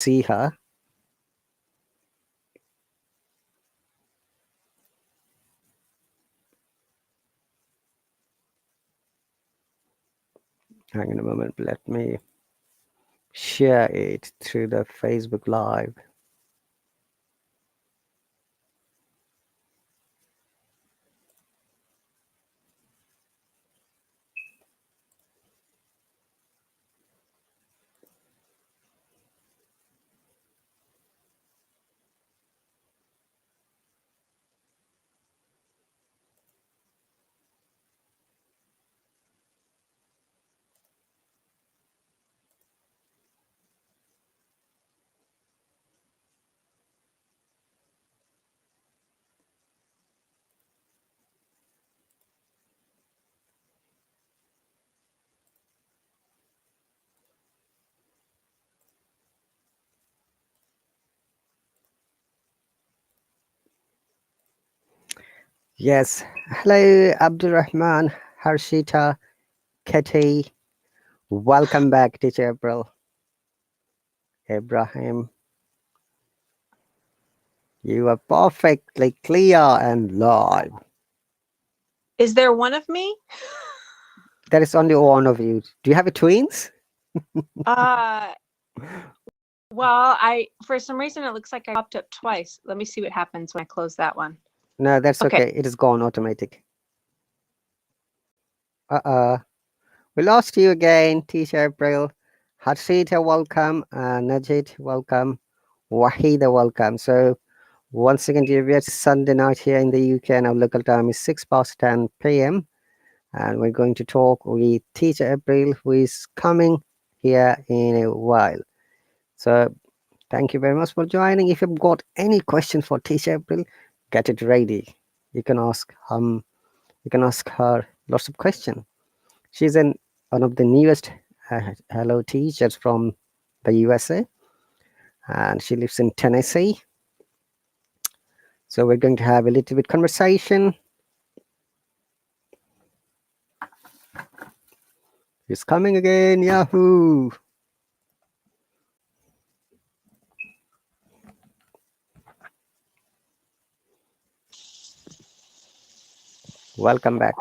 see her. Hang on a moment. Let me share it through the Facebook Live. Yes. Hello, Abdurrahman, Harshita, Katie. Welcome back, Teacher April. Ibrahim, you are perfectly clear and live. Is there one of me? There is only one of you. Do you have a twins? Well, for some reason it looks like I popped up twice. Let me see what happens when I close that one. No, that's Okay. okay. It is gone automatic. We lost you again, Teacher April. Harshita, welcome. Najid, welcome. Wahida, welcome. So, once again, dear viewers, Sunday night here in the UK, and our local time is 6 past 10 p.m. And we're going to talk with Teacher April, who is coming here in a while. So, thank you very much for joining. If you've got any questions for Teacher April, get it ready. You can ask her lots of questions. She's one of the newest Hello teachers from the USA, and she lives in Tennessee. So we're going to have a little bit conversation. He's coming again, Yahoo! Welcome back.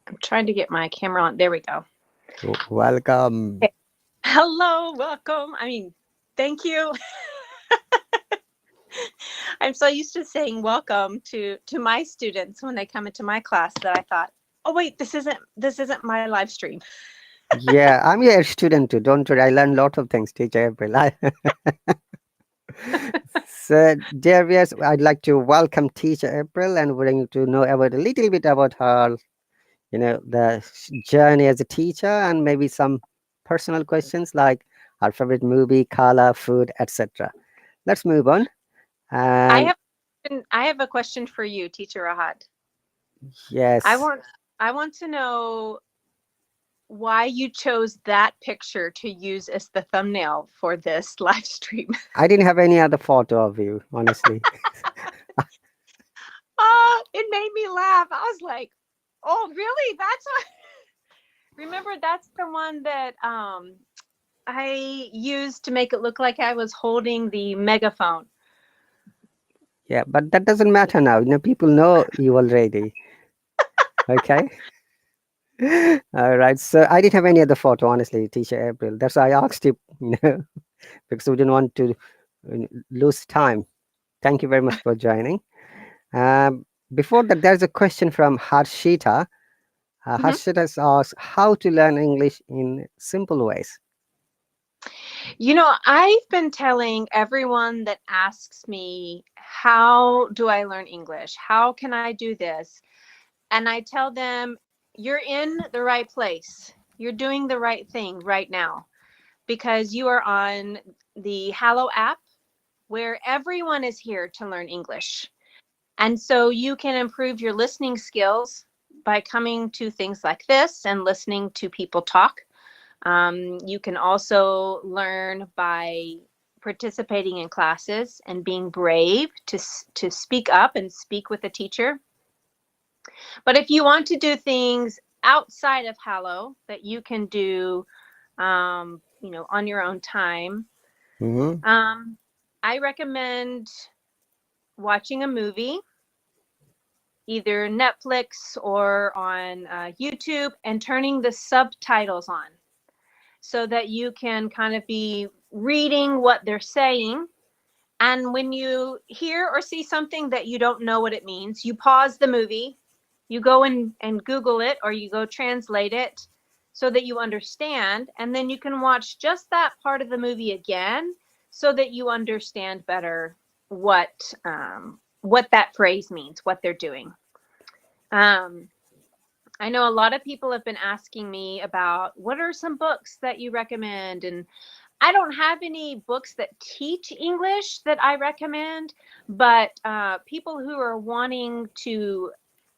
I'm trying to get my camera on. There we go. Welcome. Okay. Hello, welcome. Thank you. I'm so used to saying welcome to my students when they come into my class that I thought, oh wait, this isn't my live stream. Yeah, I'm your student too. Don't worry, I learned a lot of things, Teacher April. So, dear viewers, I'd like to welcome Teacher April, and we're going to know about a little bit about her, the journey as a teacher, and maybe some personal questions like our favorite movie, color, food, etc. Let's move on. And I have a question for you, Teacher Rahat. yes, I want to know why you chose that picture to use as the thumbnail for this live stream. I didn't have any other photo of you, honestly. Oh, it made me laugh. I was like, oh, really? That's what. Remember, that's the one that I used to make it look like I was holding the megaphone. Yeah, but that doesn't matter now. People know you already. Okay. All right. So I didn't have any other photo, honestly, Teacher April. That's why I asked you, because we didn't want to lose time. Thank you very much for joining. Before that, there's a question from Harshita. Harshita has asked how to learn English in simple ways. I've been telling everyone that asks me, how do I learn English? How can I do this? And I tell them, you're in the right place. You're doing the right thing right now because you are on the Hallo app where everyone is here to learn English. And so you can improve your listening skills by coming to things like this and listening to people talk. You can also learn by participating in classes and being brave to speak up and speak with a teacher. But if you want to do things outside of Hallo that you can do on your own time. Hmm. Um, I recommend watching a movie, either Netflix or on YouTube, and turning the subtitles on so that you can kind of be reading what they're saying. And when you hear or see something that you don't know what it means, you pause the movie, you go and Google it, or you go translate it so that you understand. And then you can watch just that part of the movie again so that you understand better what that phrase means, what they're doing. Um, I know a lot of people have been asking me about what are some books that you recommend, and I don't have any books that teach English that I recommend, but people who are wanting to,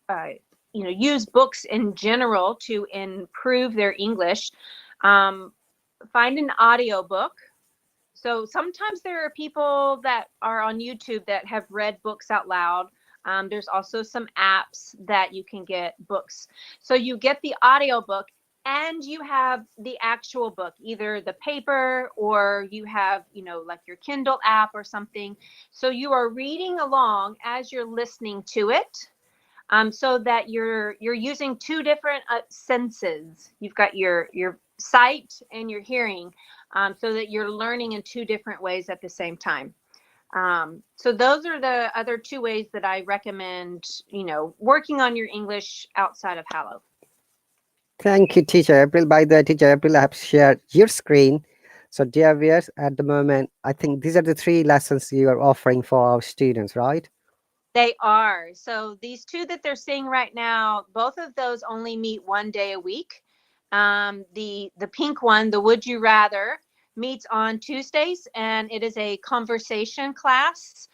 uh, use books in general to improve their English, um, find an audio book. So sometimes there are people that are on YouTube that have read books out loud. There's also some apps that you can get books. So you get the audio book and you have the actual book, either the paper or you have, like your Kindle app or something. So you are reading along as you're listening to it. So that you're using two different senses. You've got your sight and your hearing, so that you're learning in two different ways at the same time. So those are the other two ways that I recommend, working on your English outside of Hallo. Thank you, Teacher April. By the way, Teacher April, I have shared your screen. So, dear viewers, at the moment, I think these are the three lessons you are offering for our students, right? They are. So these two that they're seeing right now, both of those only meet one day a week. The pink one, the Would You Rather, meets on Tuesdays, and it is a conversation class.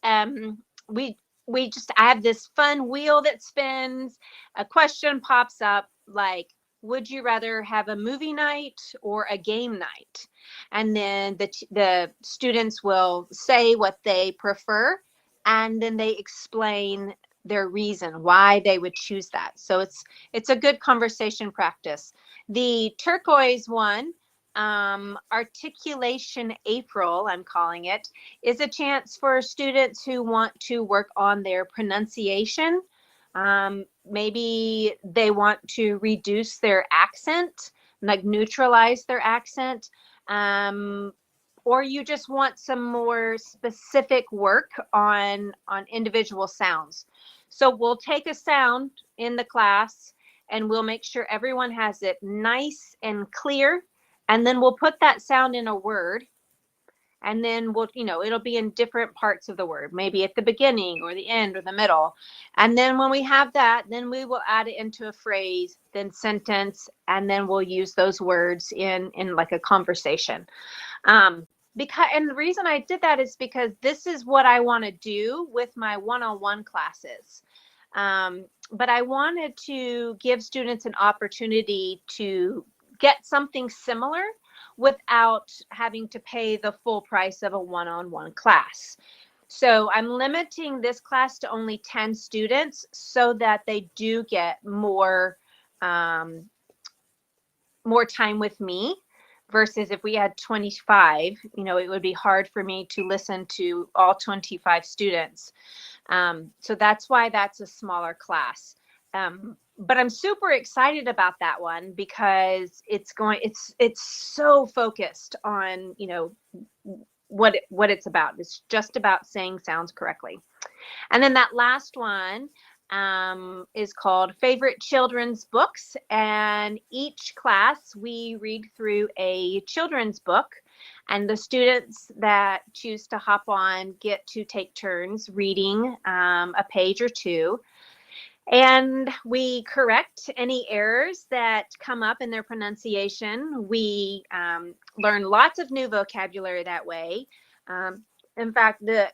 Um, we we just have this fun wheel that spins. A question pops up like, would you rather have a movie night or a game night? And then the students will say what they prefer, and then they explain their reason why they would choose that. So it's a good conversation practice. The turquoise one, articulation April, I'm calling it, is a chance for students who want to work on their pronunciation. Maybe they want to reduce their accent, like neutralize their accent. Um, or you just want some more specific work on individual sounds. So we'll take a sound in the class and we'll make sure everyone has it nice and clear, and then we'll put that sound in a word, and then it'll be in different parts of the word, maybe at the beginning or the end or the middle. And then when we have that, then we will add it into a phrase, then sentence, and then we'll use those words in like a conversation. And the reason I did that is because this is what I want to do with my one-on-one classes. But I wanted to give students an opportunity to get something similar without having to pay the full price of a one-on-one class. So I'm limiting this class to only 10 students so that they do get um, more time with me, versus if we had 25, it would be hard for me to listen to all 25 students. So that's why that's a smaller class. But I'm super excited about that one because it's so focused on, what it's about. It's just about saying sounds correctly. And then that last one is called Favorite Children's Books. And each class, we read through a children's book. And the students that choose to hop on get to take turns reading a page or two. And we correct any errors that come up in their pronunciation. We learn lots of new vocabulary that way. Um, in fact, the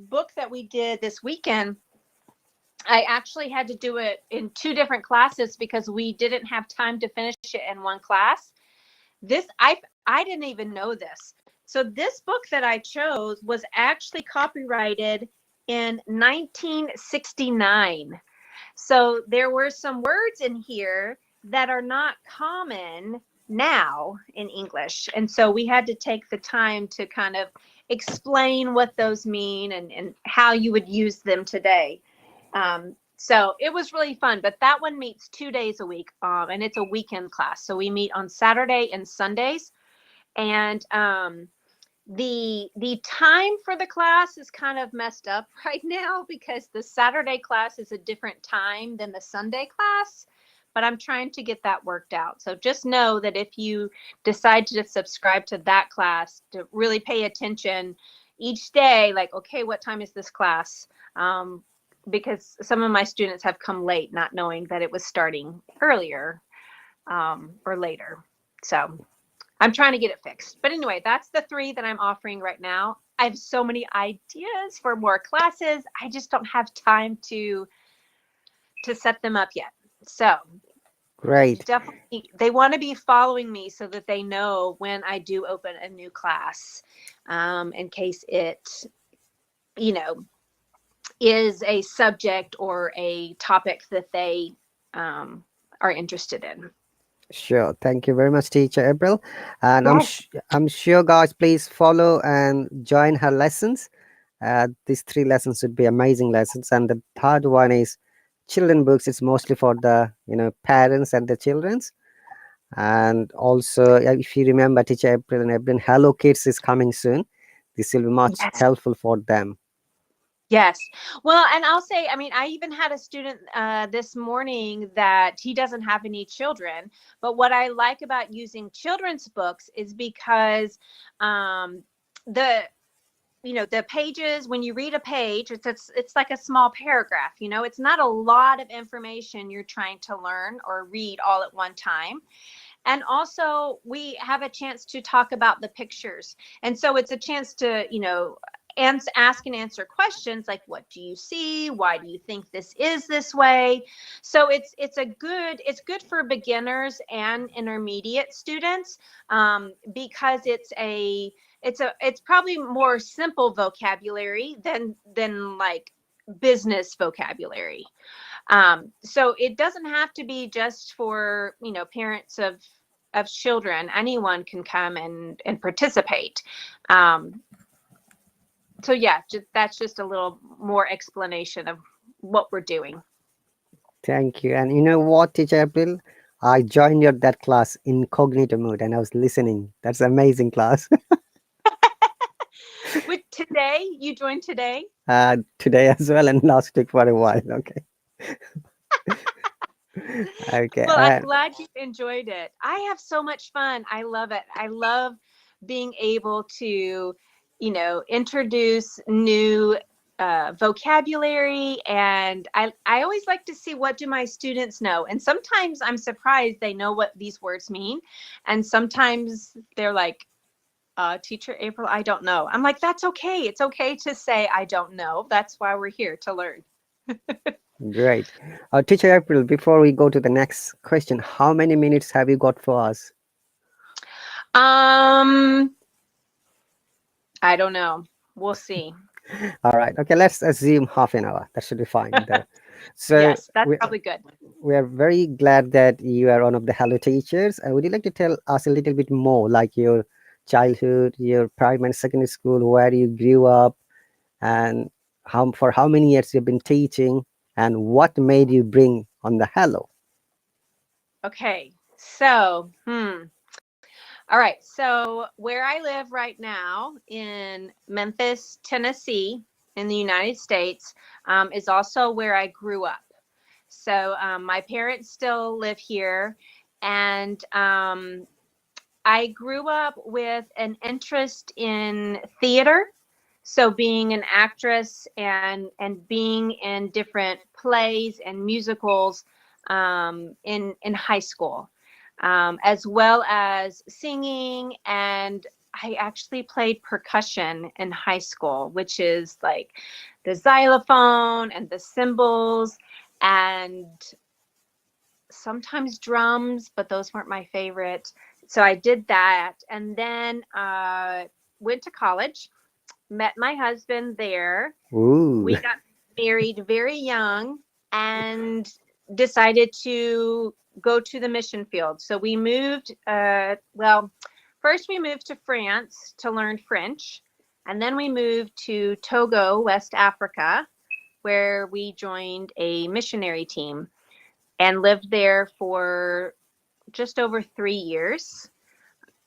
book that we did this weekend, I actually had to do it in two different classes because we didn't have time to finish it in one class. I didn't even know this. So this book that I chose was actually copyrighted in 1969. So there were some words in here that are not common now in English. And so we had to take the time to kind of explain what those mean and how you would use them today. So it was really fun, but that one meets 2 days a week, and it's a weekend class. So we meet on Saturday and Sundays, and the time for the class is kind of messed up right now because the Saturday class is a different time than the Sunday class, but I'm trying to get that worked out. So just know that if you decide to subscribe to that class, to really pay attention each day, like, okay, what time is this class? Because some of my students have come late, not knowing that it was starting earlier or later. So I'm trying to get it fixed. But anyway, that's the 3 that I'm offering right now. I have so many ideas for more classes. I just don't have time to set them up yet. So Great. definitely, they want to be following me so that they know when I do open a new class, in case it, you know, is a subject or a topic that they are interested in. Sure. Thank you very much, Teacher April. And Yes. I'm sure, guys, please follow and join her lessons. These 3 lessons would be amazing lessons, and the third one is children books. It's mostly for the parents and the childrens. And also, if you remember, Teacher April and April, Hello Kids is coming soon. This will be much Yes. helpful for them. Yes. Well, and I'll say, I mean, I even had a student this morning that he doesn't have any children. But what I like about using children's books is because the the pages, when you read a page, it's like a small paragraph. It's not a lot of information you're trying to learn or read all at one time. And also we have a chance to talk about the pictures, and so it's a chance to ask and answer questions like, what do you see, why do you think this is this way? So it's good for beginners and intermediate students, because it's probably more simple vocabulary than like business vocabulary. So it doesn't have to be just for parents of children. Anyone can come and participate. Um, so yeah, that's just a little more explanation of what we're doing. Thank you. And you know what, Teacher April? I joined your that class incognito mode and I was listening. That's amazing class. With today, you joined today. Today as well and last week for a while. Okay. Okay. Well, I'm glad you enjoyed it. I have so much fun. I love it. I love being able to, introduce new vocabulary. And I always like to see, what do my students know? And sometimes I'm surprised they know what these words mean. And sometimes they're like, Teacher April, I don't know. I'm like, that's okay. It's okay to say, I don't know. That's why we're here, to learn. Great. Teacher April, before we go to the next question, how many minutes have you got for us? I don't know. We'll see. All right. Okay, let's assume half an hour. That should be fine there. So Yes, that's probably good. we are very glad that you are one of the Hello teachers. Would you like to tell us a little bit more, like your childhood, your primary and secondary school, where you grew up, and for how many years you've been teaching, and what made you bring on the Hello? Okay. So, all right. So where I live right now in Memphis, Tennessee, in the United States, is also where I grew up. So my parents still live here, and I grew up with an interest in theater. So being an actress and being in different plays and musicals in high school, as well as singing. And I actually played percussion in high school, which is like the xylophone and the cymbals and sometimes drums, but those weren't my favorite. So I did that, and then went to college, met my husband there. Ooh. We got married very young and decided to go to the mission field. So we moved, well, first we moved to France to learn French, and then we moved to Togo, West Africa, where we joined a missionary team and lived there for just over 3 years.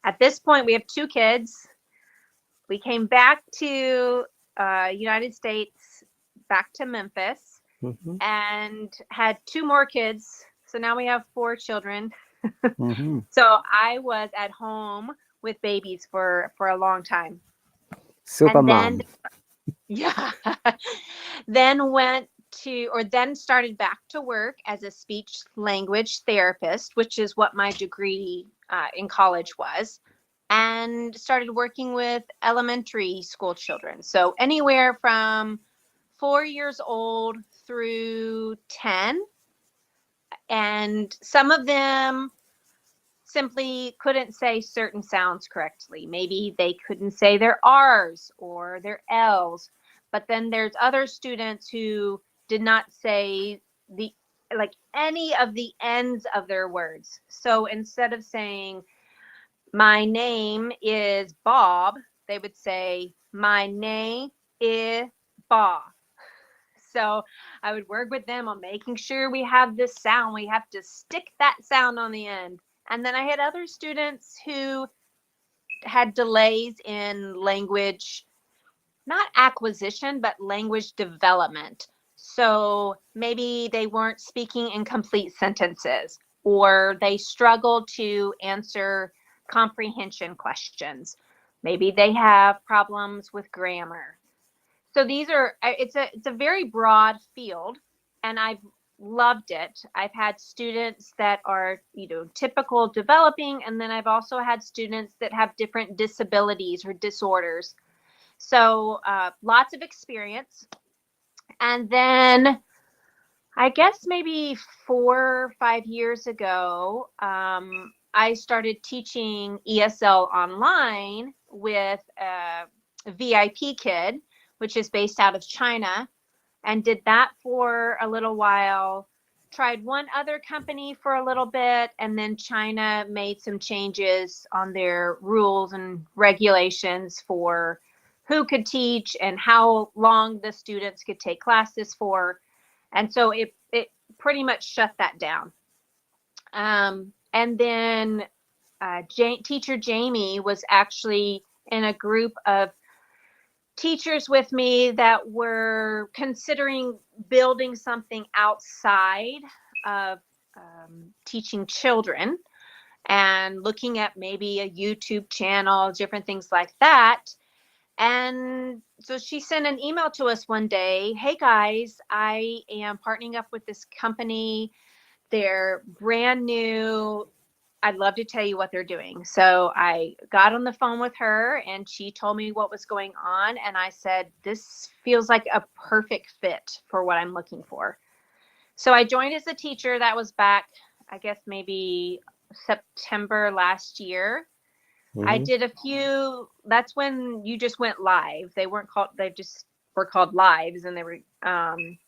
At this point, we have 2 kids. We came back to United States, back to Memphis, Mm-hmm. and had 2 more kids. So now we have 4 children. Mm-hmm. So I was at home with babies for a long time. Super And then, mom. yeah, then went to, or then started back to work as a speech language therapist, which is what my degree in college was, and started working with elementary school children. So anywhere from 4 years old through 10. And some of them simply couldn't say certain sounds correctly. Maybe they couldn't say their R's or their L's. But then there's other students who did not say the like any of the ends of their words. So instead of saying my name is Bob, they would say my name is Bob. So I would work with them on making sure we have this sound. We have to stick that sound on the end. And then I had other students who had delays in language, not acquisition, but language development. So maybe they weren't speaking in complete sentences, or they struggled to answer comprehension questions. Maybe they have problems with grammar. So these are, it's a very broad field, and I've loved it. I've had students that are, typical developing, and then I've also had students that have different disabilities or disorders. So lots of experience. And then I guess maybe 4 or 5 years ago, I started teaching ESL online with a VIP kid, which is based out of China, and did that for a little while. Tried one other company for a little bit, and then China made some changes on their rules and regulations for who could teach and how long the students could take classes for. And so it pretty much shut that down. And then teacher Jamie was actually in a group of teachers with me that were considering building something outside of teaching children, and looking at maybe a YouTube channel, different things like that. And so she sent an email to us one day. Hey guys, I am partnering up with this company. They're brand new. I'd love to tell you what they're doing. So I got on the phone with her, and she told me what was going on. And I said, this feels like a perfect fit for what I'm looking for. So I joined as a teacher. That was back, I guess, maybe September last year. I Mm-hmm. did a few. That's when you just went live. They weren't called, they just were called lives. And they were, and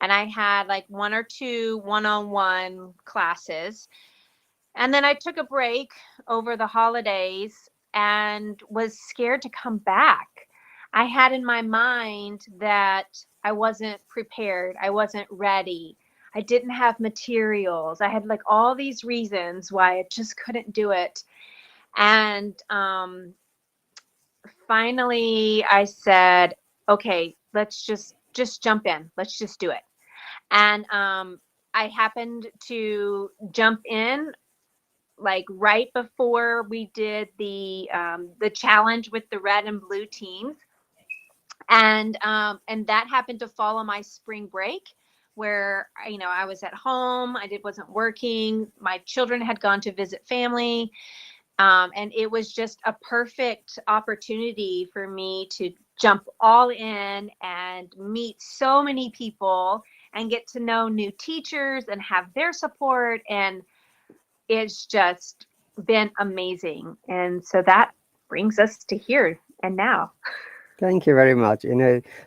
I had like 1 or 2 one-on-one classes. And then I took a break over the holidays and was scared to come back. I had in my mind that I wasn't prepared. I wasn't ready. I didn't have materials. I had like all these reasons why I just couldn't do it. And finally I said, okay, let's just jump in. Let's just do it. And I happened to jump in like right before we did the challenge with the red and blue teams, and that happened to fall on my spring break, where I was at home. Wasn't working. My children had gone to visit family, and it was just a perfect opportunity for me to jump all in and meet so many people and get to know new teachers and have their support. And it's just been amazing. And so that brings us to here and now. Thank you very much.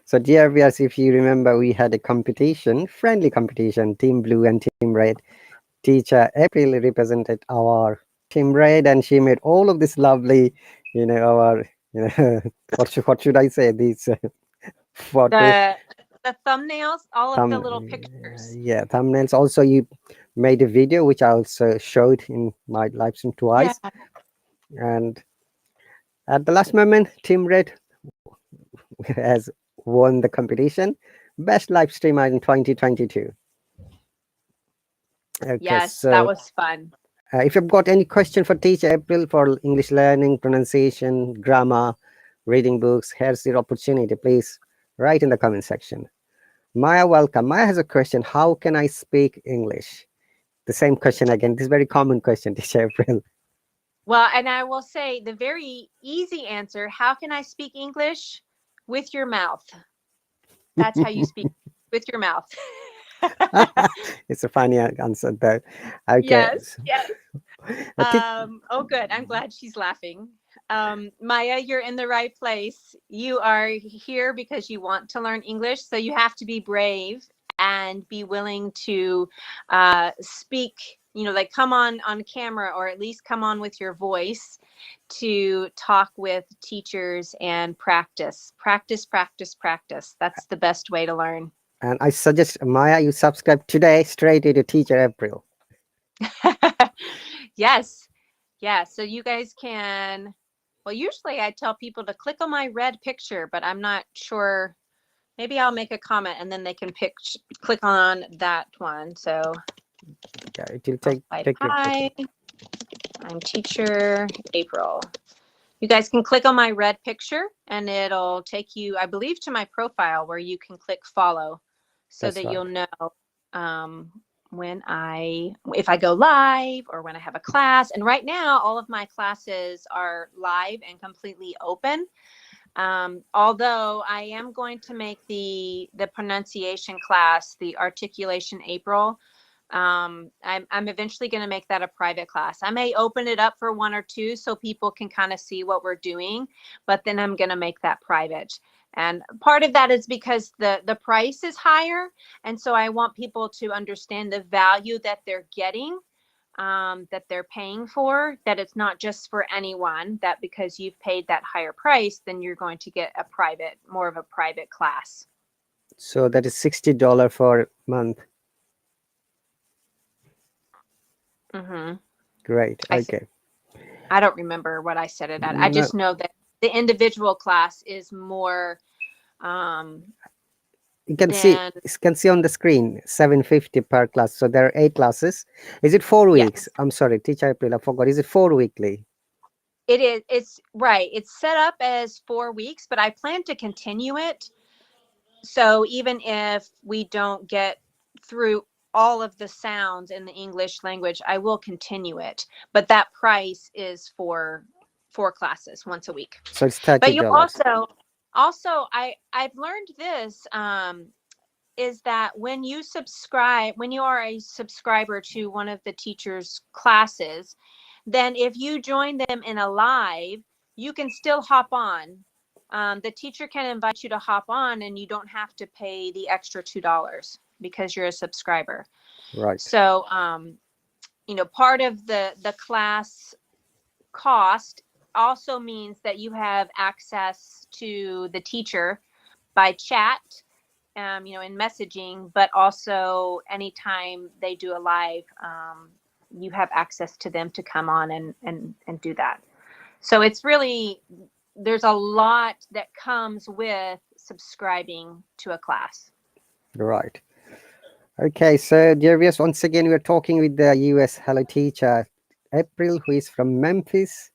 So dear viewers, if you remember, we had a competition, friendly competition, Team Blue and Team Red. teacher April represented our team Red, and she made all of this lovely, our, what should I say? These photo The the thumbnails, all of the thumb, little pictures. yeah, thumbnails. Also, you made a video which I also showed in my live stream Yeah. twice. And at the last moment, Team Red has won the competition, best live streamer in 2022. Okay, Yes, that so was fun. if you've got any question for teacher April for English learning, pronunciation, grammar, reading books, here's your opportunity. Please write in the comment section. Maya, welcome. Maya has a question. How can I speak English? The same question again. This is very common question, teacher April. Well, and I will say the very easy answer, how can I speak English? With your mouth. That's how you speak, with your mouth. It's a funny answer though. Okay. Yes, yes. Uh, te- Oh, good. I'm glad she's laughing. Maya, you're in the right place. You are here because you want to learn English. So you have to be brave and be willing to speak, like come on camera, or at least come on with your voice to talk with teachers and practice. Practice, practice, practice. That's the best way to learn. and I suggest Maya, you subscribe today straight into teacher April. Yes. Yeah. So you guys can, well, usually I tell people to click on my red picture, but I'm not sure. Maybe I'll make a comment and then they can click on that one. So Yeah, it will I'll take type, take your hi, I'm teacher April. You guys can click on my red picture and it'll take you, I believe, to my profile where you can click follow so That's that right. you'll know if I go live or when I have a class. And right now, all of my classes are live and completely open. Although I am going to make the pronunciation class, the articulation April. I'm eventually going to make that a private class. I may open it up for one or two so people can kind of see what we're doing, but then I'm going to make that private. And part of that is because the price is higher, and so I want people to understand the value that they're getting, that they're paying for, that it's not just for anyone, that because you've paid that higher price, then you're going to get more of a private class. So that is $60 for month. Mm-hmm. Great. I Okay. I don't remember what I said it at. I No, just know that the individual class is more um, you can see than, on the screen 750 per class. So there are 8 classes. Is it 4 weeks? yes, I'm sorry, teacher April, I forgot. Is it 4 weekly? it is. It's right. It's set up as 4 weeks, but I plan to continue it. So even if we don't get through all of the sounds in the English language, I will continue it. But that price is for 4 classes once a week. So it's thirty But you dollars. also I've learned this is that when you are a subscriber to one of the teacher's classes, then if you join them in a live, you can still hop on. The teacher can invite you to hop on and you don't have to pay the extra $2 because you're a subscriber. Right. So, part of the class cost also means that you have access to the teacher by chat, in messaging, but also anytime they do a live, you have access to them to come on and do that. So it's really, there's a lot that comes with subscribing to a class. Right. Okay, so dear viewers, once again we're talking with the US Hello teacher April, who is from Memphis.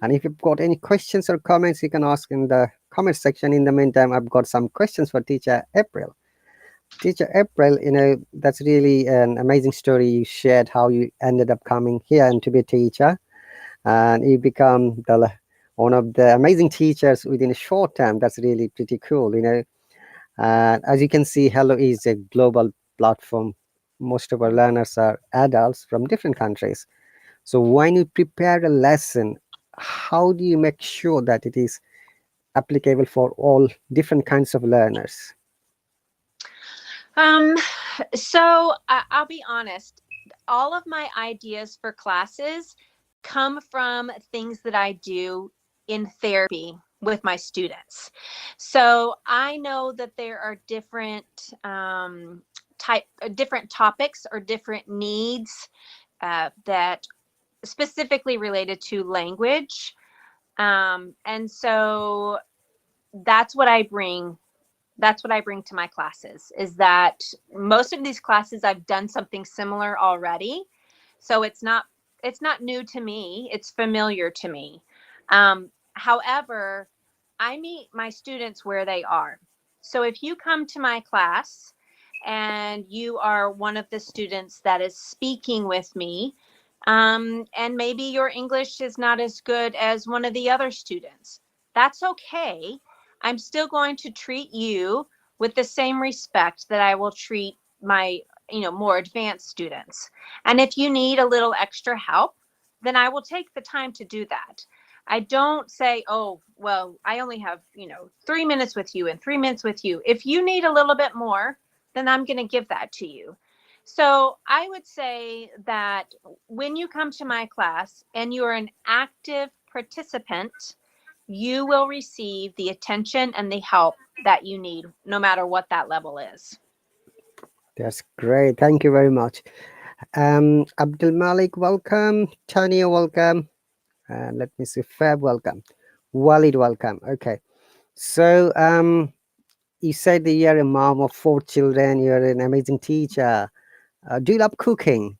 And if you've got any questions or comments, you can ask in the comment section. In the meantime, I've got some questions for teacher April. Teacher April, that's really an amazing story you shared, how you ended up coming here and to be a teacher, and you become one of the amazing teachers within a short time. That's really pretty cool. And as you can see, Hello is a global platform. Most of our learners are adults from different countries. So when you prepare a lesson, how do you make sure that it is applicable for all different kinds of learners? Um, so I'll be honest. all of my ideas for classes come from things that I do in therapy with my students. So I know that there are different topics or different needs that specifically related to language. And so that's what I bring. That's what I bring to my classes, is that most of these classes I've done something similar already. So it's not new to me. It's familiar to me. However, I meet my students where they are. So if you come to my class and you are one of the students that is speaking with me, and maybe your English is not as good as one of the other students, that's okay. I'm still going to treat you with the same respect that I will treat my, more advanced students. And if you need a little extra help, then I will take the time to do that. I don't say, oh, well, I only have, 3 minutes with you and 3 minutes with you. If you need a little bit more, then I'm going to give that to you. So I would say that when you come to my class and you're an active participant, you will receive the attention and the help that you need, no matter what that level is. That's great. Thank you very much. Abdul Malik, welcome. Tanya, welcome. Let me see. Fab, welcome. Walid, welcome. Okay. So, you said that you're a mom of 4 children. You're an amazing teacher. Do you love cooking?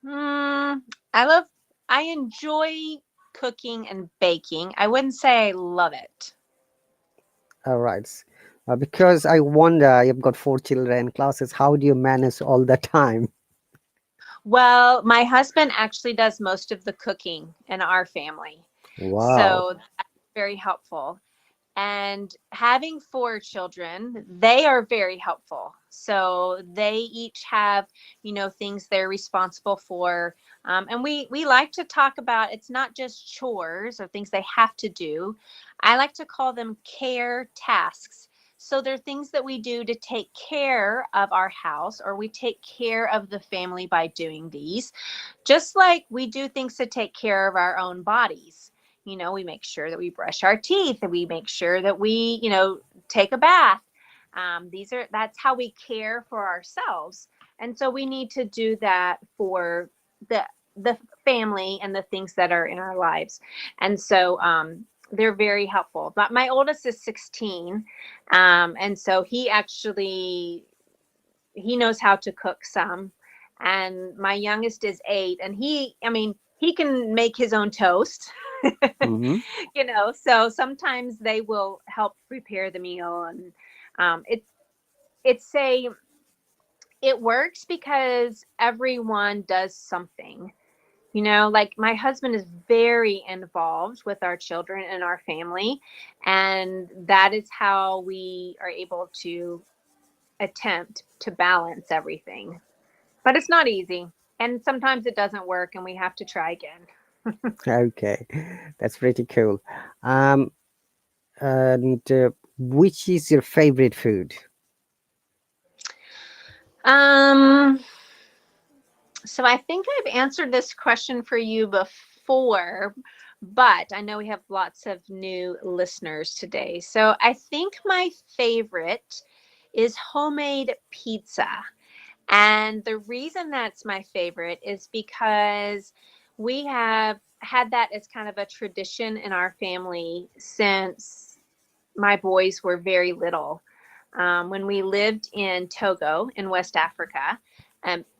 Hmm, I love, I enjoy cooking and baking. I wouldn't say I love it. All right. Because I wonder, you've got 4 children, classes. How do you manage all the time? Well, my husband actually does most of the cooking in our family. Wow. So that's very helpful. And having 4 children, they are very helpful. So they each have, things they're responsible for. And we like to talk about, it's not just chores or things they have to do. I like to call them care tasks. So they're things that we do to take care of our house, or we take care of the family by doing these, just like we do things to take care of our own bodies. We make sure that we brush our teeth, and we make sure that we, take a bath. That's how we care for ourselves. And so we need to do that for the the family and the things that are in our lives. And so they're very helpful. But my oldest is 16, and so he knows how to cook some. And my youngest is 8, and he can make his own toast. Hmm. So sometimes they will help prepare the meal. And it's a it works because everyone does something. Like my husband is very involved with our children and our family, and that is how we are able to attempt to balance everything. But it's not easy. And sometimes it doesn't work and we have to try again. Okay, that's pretty cool. Um, and which is your favorite food? Um, so I think I've answered this question for you before, but I know we have lots of new listeners today. So I think my favorite is homemade pizza. And the reason that's my favorite is because we have had that as kind of a tradition in our family since my boys were very little. When we lived in Togo in West Africa,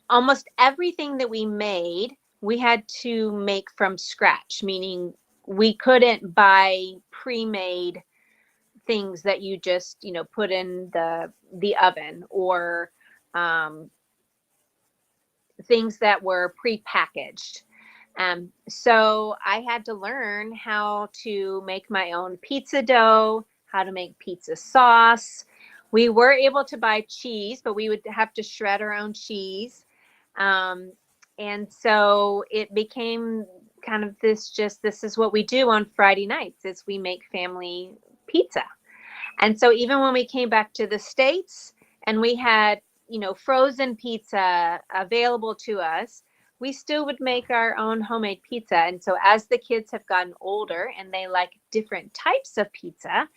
almost everything that we made, we had to make from scratch, meaning we couldn't buy pre-made things that you just, put in the oven, or um, things that were pre-packaged. So I had to learn how to make my own pizza dough, how to make pizza sauce. We were able to buy cheese, but we would have to shred our own cheese. Um, and so it became kind of this is what we do on Friday nights, is we make family pizza. And so even when we came back to the States and we had frozen pizza available to us, we still would make our own homemade pizza. And so as the kids have gotten older and they like different types of pizza,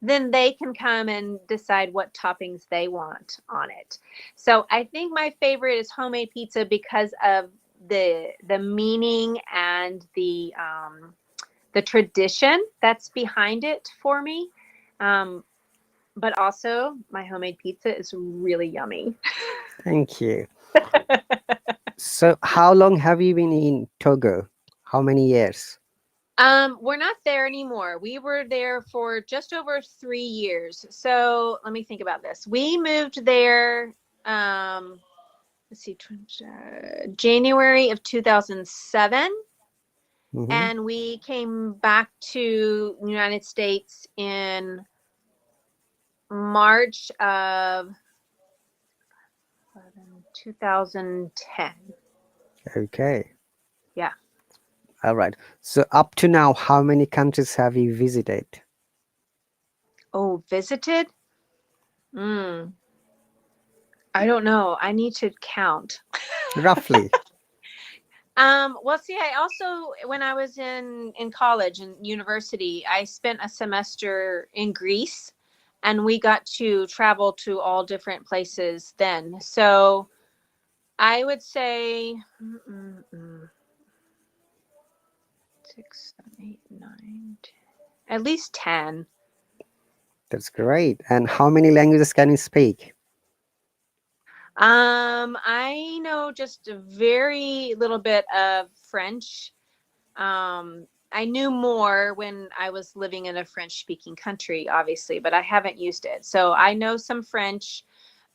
then they can come and decide what toppings they want on it. So I think my favorite is homemade pizza because of the meaning and the tradition that's behind it for me. But also, my homemade pizza is really yummy. Thank you. So, how long have you been in Togo? How many years? We're not there anymore. We were there for just over 3 years. So let me think about this. We moved there, let's see, January of 2007. Hmm. And we came back to the United States in March of 2010. Okay. Yeah. All right. So, up to now, how many countries have you visited? Oh, visited? Hmm. I don't know. I need to count. Roughly. Well, see, I also, when I was in college and university, I spent a semester in Greece, and we got to travel to all different places then. So I would say 6, 7, 8, 9, 10, at least 10. That's great. And how many languages can you speak? I know just a very little bit of French. I knew more when I was living in a French speaking country, obviously, but I haven't used it. So I know some French.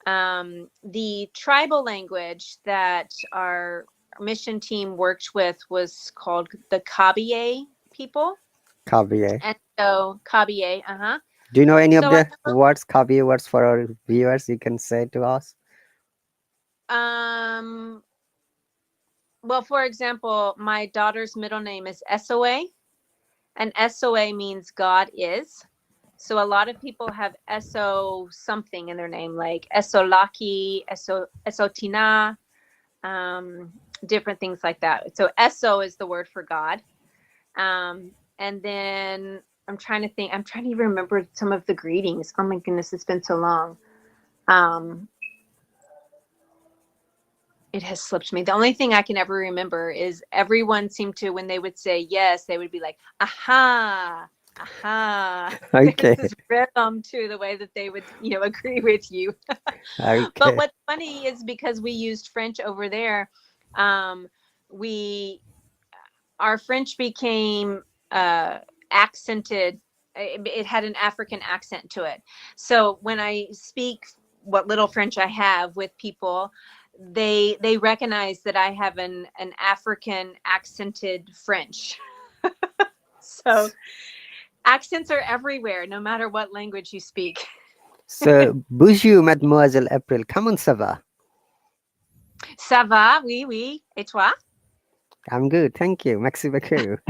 The tribal language that our mission team worked with was called the Kabylie people. Kabiye. And so Kabylie, uh-huh. Do you know any of So I the words, Kabiye words for our viewers you can say to us? well, for example, my daughter's middle name is SOA, and SOA means God is. So a lot of people have SO something in their name, like Esolaki, Esotina, different things like that. So SO is the word for God. And then I'm trying to think, I'm trying to even remember some of the greetings. Oh my goodness, it's been so long. It has slipped me. The only thing I can ever remember is everyone seemed to, when they would say yes, they would be like, aha, aha. There's Okay. this rhythm to the way that they would, agree with you. But Okay. what's funny is because we used French over there, um, we our French became accented. It had an African accent to it. So when I speak what little French I have with people, they recognize that I have an African accented French. So accents are everywhere, no matter what language you speak. So, bonjour, mademoiselle April. Comment ça va? Ça va? Oui, oui. Et toi? I'm good, thank you. Merci beaucoup.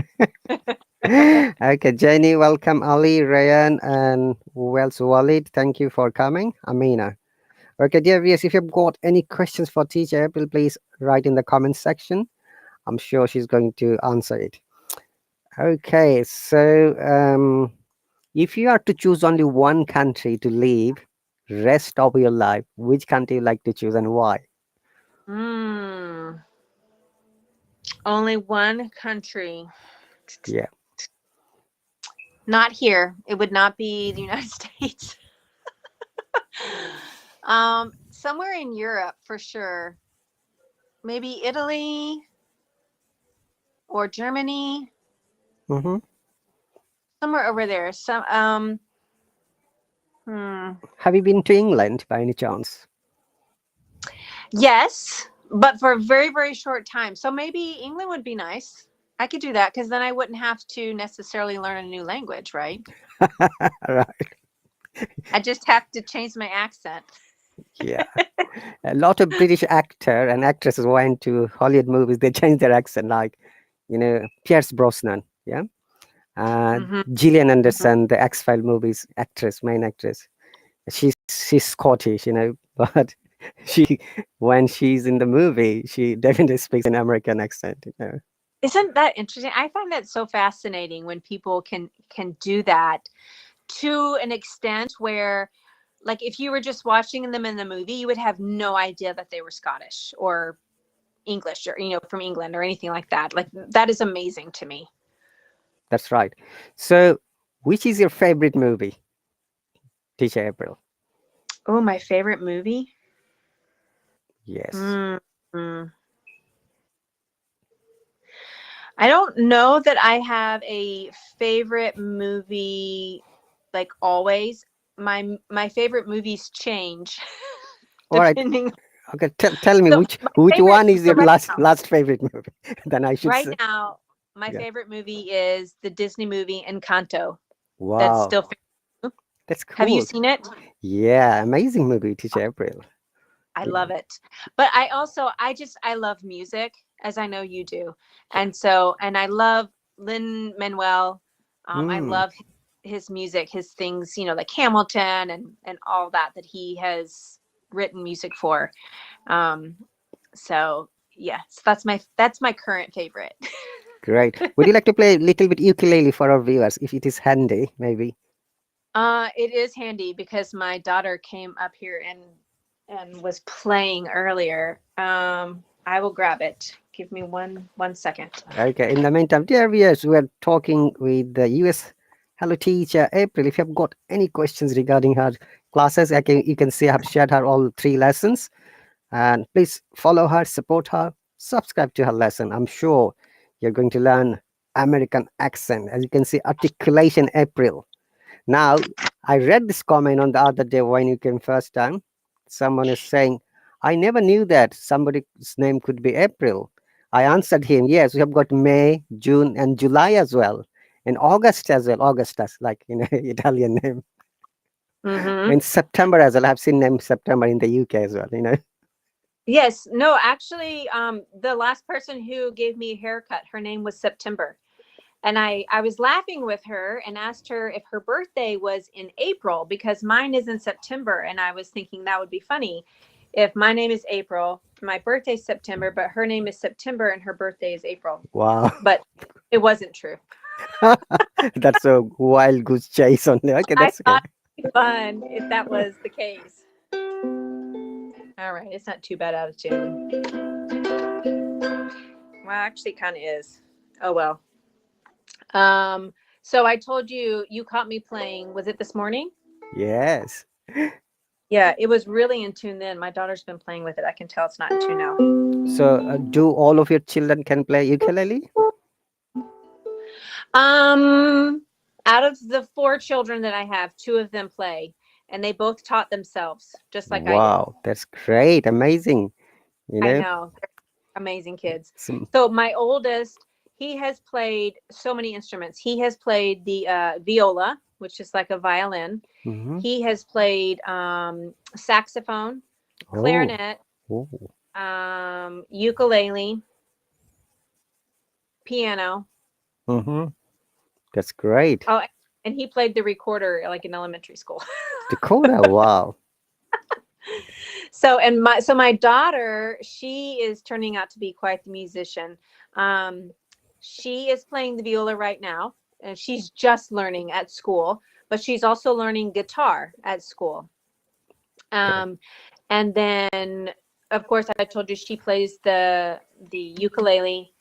Okay, Jenny, welcome. Ali, Ryan, and Wells Walid, thank you for coming. Amina. Okay, dear viewers, if you've got any questions for teacher April, please write in the comment section. I'm sure she's going to answer it. Okay, so if you are to choose only one country to live rest of your life, which country you like to choose and why? Mm, only one country. Yeah. Not here. It would not be the United States. Somewhere in Europe for sure. Maybe Italy or Germany. Mm-hmm. Somewhere over there. Hmm. Have you been to England by any chance? Yes, but for a very, very short time. So maybe England would be nice. I could do that because then I wouldn't have to necessarily learn a new language, right? Right. I just have to change my accent. Yeah. A lot of British actor and actresses went to Hollywood movies. They changed their accent, like Pierce Brosnan. Yeah. Hmm. Gillian Hmm. Anderson, the X File movies actress, main actress. She's Scottish, but She when she's in the movie, she definitely speaks an American accent. Isn't that interesting? I find that so fascinating when people can do that to an extent where, like, if you were just watching them in the movie, you would have no idea that they were Scottish or English, or from England or anything like that. Like, that is amazing to me. That's right. So, which is your favorite movie, Teacher April? Oh, my favorite movie. Yes. Mm-hmm. I don't know that I have a favorite movie, like, always. My favorite movies change All right. depending. Okay. Tell me So my which favorite, one is so your last favorite movie? Then I should right say. now, my Yeah. favorite movie is the Disney movie Encanto. That's Wow. still favorite. That's Have you cool. seen it? Yeah. Amazing movie, Teacher April. I Yeah. love it. But I love music, as I know you do. And I love Lin Manuel. I Mm, love his music, his things, like Hamilton and all that he has written music for. Um, so yes, that's my current favorite. great. Would you like to play a little bit ukulele for our viewers, if it is handy, maybe? It is handy because my daughter came up here and was playing earlier. I will grab it. Give me one second. Okay. In the meantime, dear viewers, we are talking with the US Hello Teacher April. If you have got any questions regarding her classes, you can see I have shared her all 3 lessons. And please follow her, support her, subscribe to her lesson. I'm sure you're going to learn American accent. As you can see, articulation April. Now, I read this comment on the other day when you came first time. Someone is saying, I never knew that somebody's name could be April. I answered him, yes, we have got May, June, and July as well. And August as well, Augustus, like Italian name. Mm-hmm. And September as well. I've seen name September in the UK as well. Yes. No, actually, the last person who gave me a haircut, her name was September. And I was laughing with her and asked her if her birthday was in April because mine is in September. And I was thinking that would be funny if my name is April, my birthday's September, but her name is September and her birthday is April. Wow. But it wasn't true. That's a wild goose chase on there. Okay, I that's okay. thought it'd be fun if that was the case. All right, it's not too bad out of tune. Well, actually, kind of is. Oh well. So I told you caught me playing. Was it this morning? Yes. Yeah, it was really in tune then. My daughter's been playing with it. I can tell it's not in tune now. So, do all of your children can play ukulele? Um, Out of the 4 children that I have, 2 of them play, and they both taught themselves, just like I did. Wow, that's great, amazing. You I know, know, they're amazing kids. some, So my oldest, he has played so many instruments. He has played the viola, which is like a violin. mhm. He has played saxophone, Oh, clarinet, oh, ukulele, piano. mm-hmm. That's great. Oh, and he played the recorder like in elementary school. Dakota, wow. So my daughter, she is turning out to be quite the musician. Um, she is playing the viola right now, and she's just learning at school, but she's also learning guitar at school. Great. Um, and then, of course, I told you she plays the ukulele.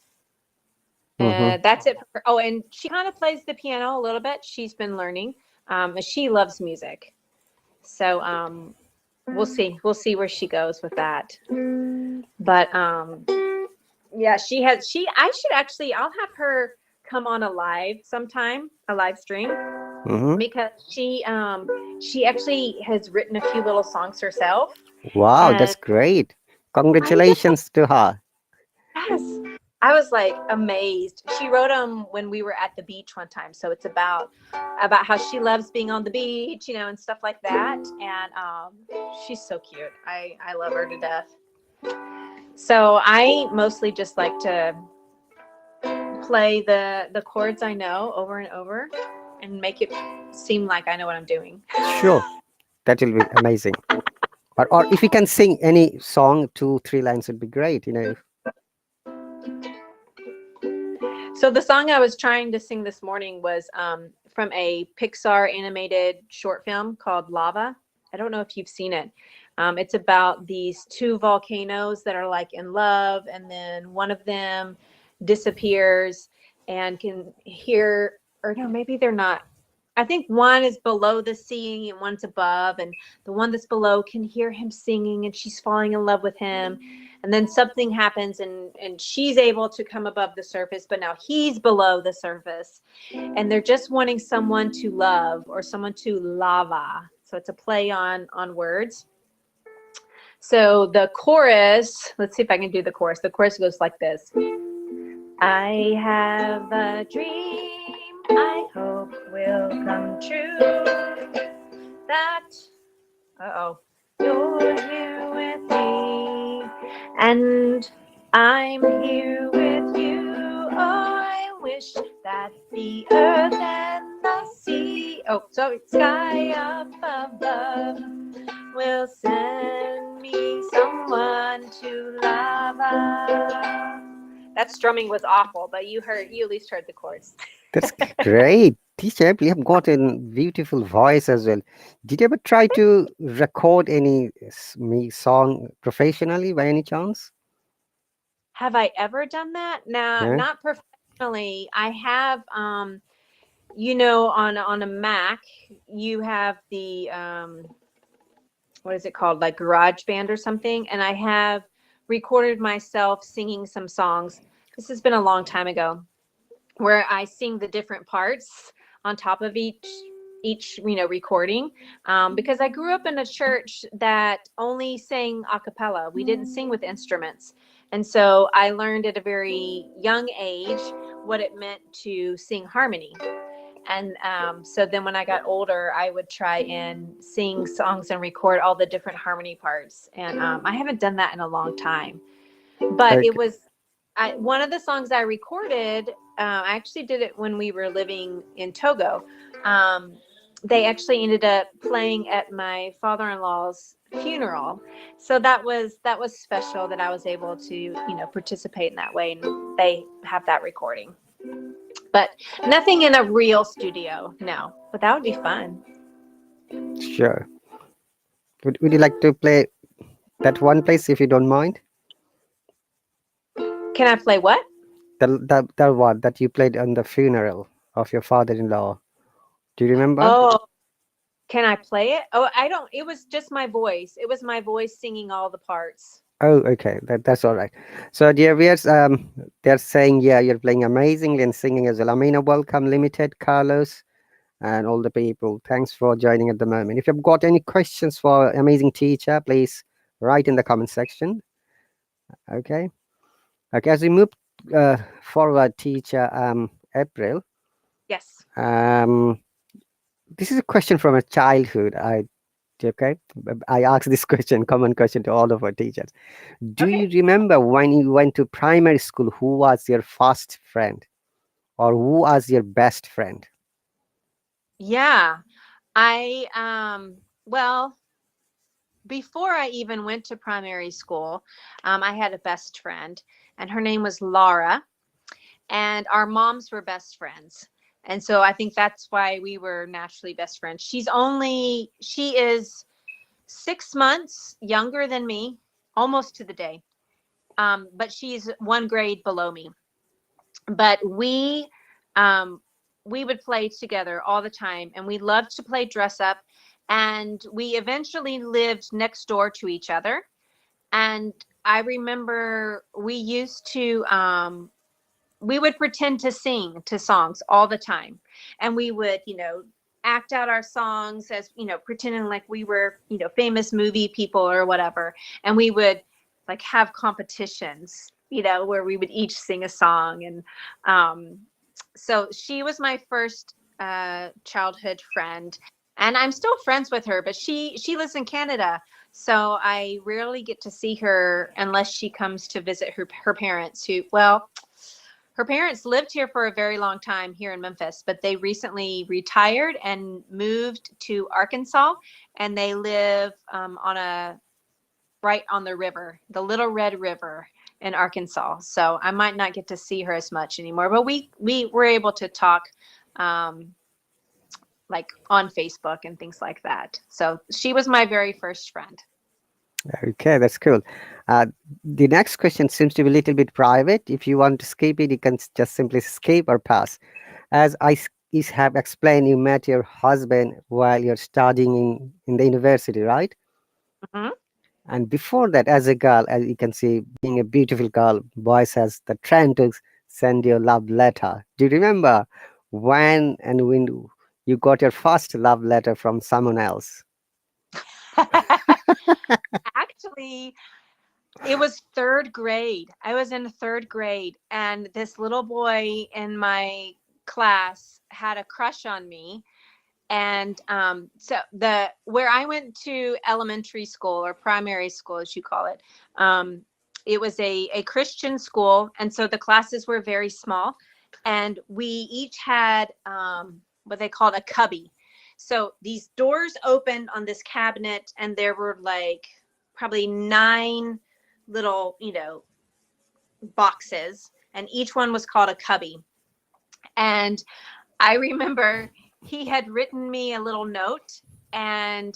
Mm-hmm. That's it for her. Oh, and she kind of plays the piano a little bit. She's been learning. She loves music. So we'll see where she goes with that. But yeah, I should actually, I'll have her come on a live sometime, a live stream, Mm-hmm. because she actually has written a few little songs herself. Wow, And that's great. I know, Congratulations to her. yes, I was like amazed. She wrote them when we were at the beach one time. So it's about how she loves being on the beach, and stuff like that. And she's so cute. I love her to death. So I mostly just like to play the chords I know over and over and make it seem like I know what I'm doing. Sure, that will be amazing. Or if you can sing any song, 2, 3 lines would be great. So the song I was trying to sing this morning was from a Pixar animated short film called Lava. I don't know if you've seen it. It's about these two volcanoes that are like in love, and then one of them disappears and can hear, or no, maybe they're not. I think one is below the sea and one's above, and the one that's below can hear him singing, and she's falling in love with him. And then something happens, and she's able to come above the surface, but now he's below the surface, and they're just wanting someone to love or someone to lava. So it's a play on words. So the chorus, let's see if I can do the chorus. The chorus goes like this. I have a dream I hope will come true. That, you're here with me, and I'm here with you. Oh, I wish that the earth and the sea, sky up above, will send me someone to love us. That strumming was awful, but you at least heard the chords. That's great. Teacher, you have got a beautiful voice as well. Did you ever try to record any song professionally by any chance? Have I ever done that? Nah, Yeah. not professionally. I have, on a Mac, you have the what is it called, like GarageBand or something, and I have recorded myself singing some songs. This has been a long time ago, where I sing the different parts on top of each recording, because I grew up in a church that only sang a cappella. We didn't sing with instruments, and so I learned at a very young age what it meant to sing harmony. And so then when I got older, I would try and sing songs and record all the different harmony parts. And I haven't done that in a long time. But it Okay. was one of the songs I recorded. I actually did it when we were living in Togo. They actually ended up playing at my father-in-law's funeral, so that was special that I was able to participate in that way, and they have that recording. But nothing in a real studio, no. But that would be fun. Sure. Would you like to play that one place if you don't mind? Can I play what? The one that you played on the funeral of your father-in-law. Do you remember? Oh, can I play it? Oh, I don't. It was just my voice. It was my voice singing all the parts. Oh, okay. That's all right. So, dear viewers, they're saying, yeah, you're playing amazingly and singing as well. Amina, welcome, Limited, Carlos, and all the people. Thanks for joining at the moment. If you've got any questions for amazing teacher, please write in the comment section. Okay. Okay. As we move forward, teacher, April. Yes. Um, this is a question from a childhood. Okay. I ask this question, common question to all of our teachers. Do Okay. you remember when you went to primary school, who was your first friend or who was your best friend? Yeah. I well, before I even went to primary school, I had a best friend, and her name was Laura, and our moms were best friends. And so I think that's why we were naturally best friends. She is 6 months younger than me, almost to the day. But she's one grade below me. But um, we would play together all the time, and we loved to play dress up. And we eventually lived next door to each other. And I remember we would pretend to sing to songs all the time, and we would act out our songs as pretending like we were famous movie people or whatever, and we would like have competitions where we would each sing a song. And so she was my first childhood friend, and I'm still friends with her, but she lives in Canada, so I rarely get to see her unless she comes to visit her parents, who, well, her parents lived here for a very long time here in Memphis, but they recently retired and moved to Arkansas, and they live right on the river, the Little Red River in Arkansas. So I might not get to see her as much anymore, but we were able to talk like on Facebook and things like that. So she was my very first friend. Okay, that's cool. Uh, the next question seems to be a little bit private. If you want to skip it, you can just simply skip or pass. As is have explained, you met your husband while you're studying in the university, right? Hmm. And before that, as a girl, as you can see, being a beautiful girl, boys has the trend to send you a love letter. Do you remember when you got your first love letter from someone else? Actually, it was third grade. I was in third grade, and this little boy in my class had a crush on me. And so the where I went to elementary school or primary school, as you call it, it was a Christian school, and so the classes were very small, and we each had what they called a cubby. So these doors opened on this cabinet, and there were like probably 9 little, boxes, and each one was called a cubby. And I remember he had written me a little note, and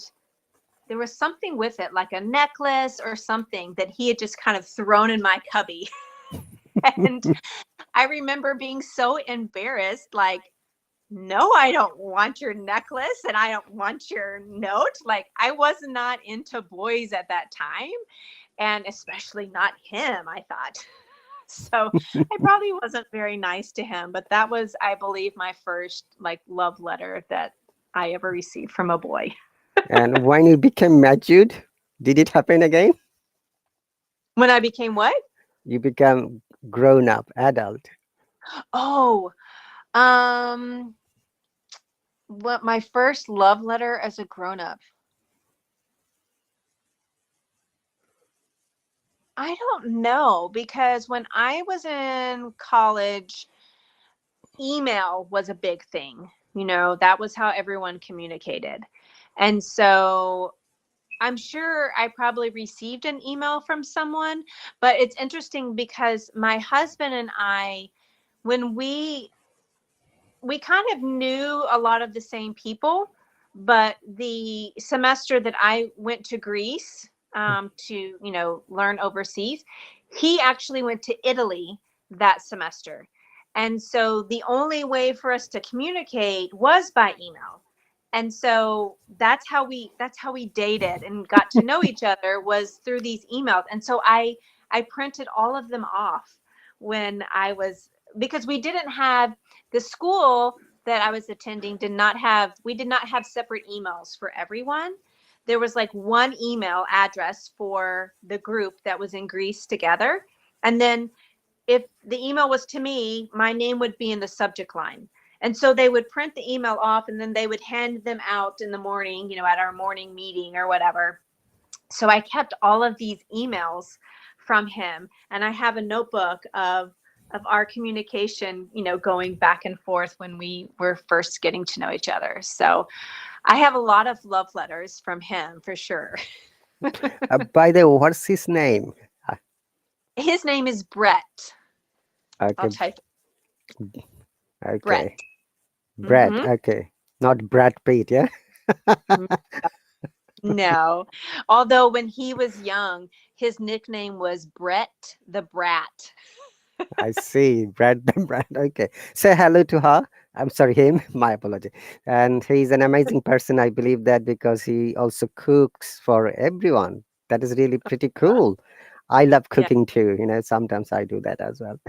there was something with it, like a necklace or something that he had just kind of thrown in my cubby. And I remember being so embarrassed, like, no, I don't want your necklace and I don't want your note. Like, I was not into boys at that time, and especially not him, I thought. So I probably wasn't very nice to him, but that was, I believe, my first like love letter that I ever received from a boy. And when you became matured, did it happen again? When I became what? You become grown up, adult. Oh, um, what my first love letter as a grown up. I don't know, because when I was in college, email was a big thing. That was how everyone communicated. And so I'm sure I probably received an email from someone, but it's interesting because my husband and I, when we kind of knew a lot of the same people, but the semester that I went to Greece to, learn overseas, he actually went to Italy that semester. And so the only way for us to communicate was by email. And so that's how we dated and got to know each other, was through these emails. And so I printed all of them off when I was, because we didn't have, the school that I was attending we did not have separate emails for everyone. There was like one email address for the group that was in Greece together. And then if the email was to me, my name would be in the subject line. And so they would print the email off, and then they would hand them out in the morning, at our morning meeting or whatever. So I kept all of these emails from him, and I have a notebook of our communication, going back and forth when we were first getting to know each other. So I have a lot of love letters from him for sure. By the way, what's his name? His name is Brett. I'll Okay, type Brett. okay. Brad, Mm-hmm. okay. Not Brad Pitt, yeah? No, although when he was young, his nickname was Brett the Brat. I see. Brad, Brad, okay. Say hello to her. I'm sorry, him. My apology. And he's an amazing person. I believe that because he also cooks for everyone. That is really pretty cool. I love Yeah, cooking too. Sometimes I do that as well.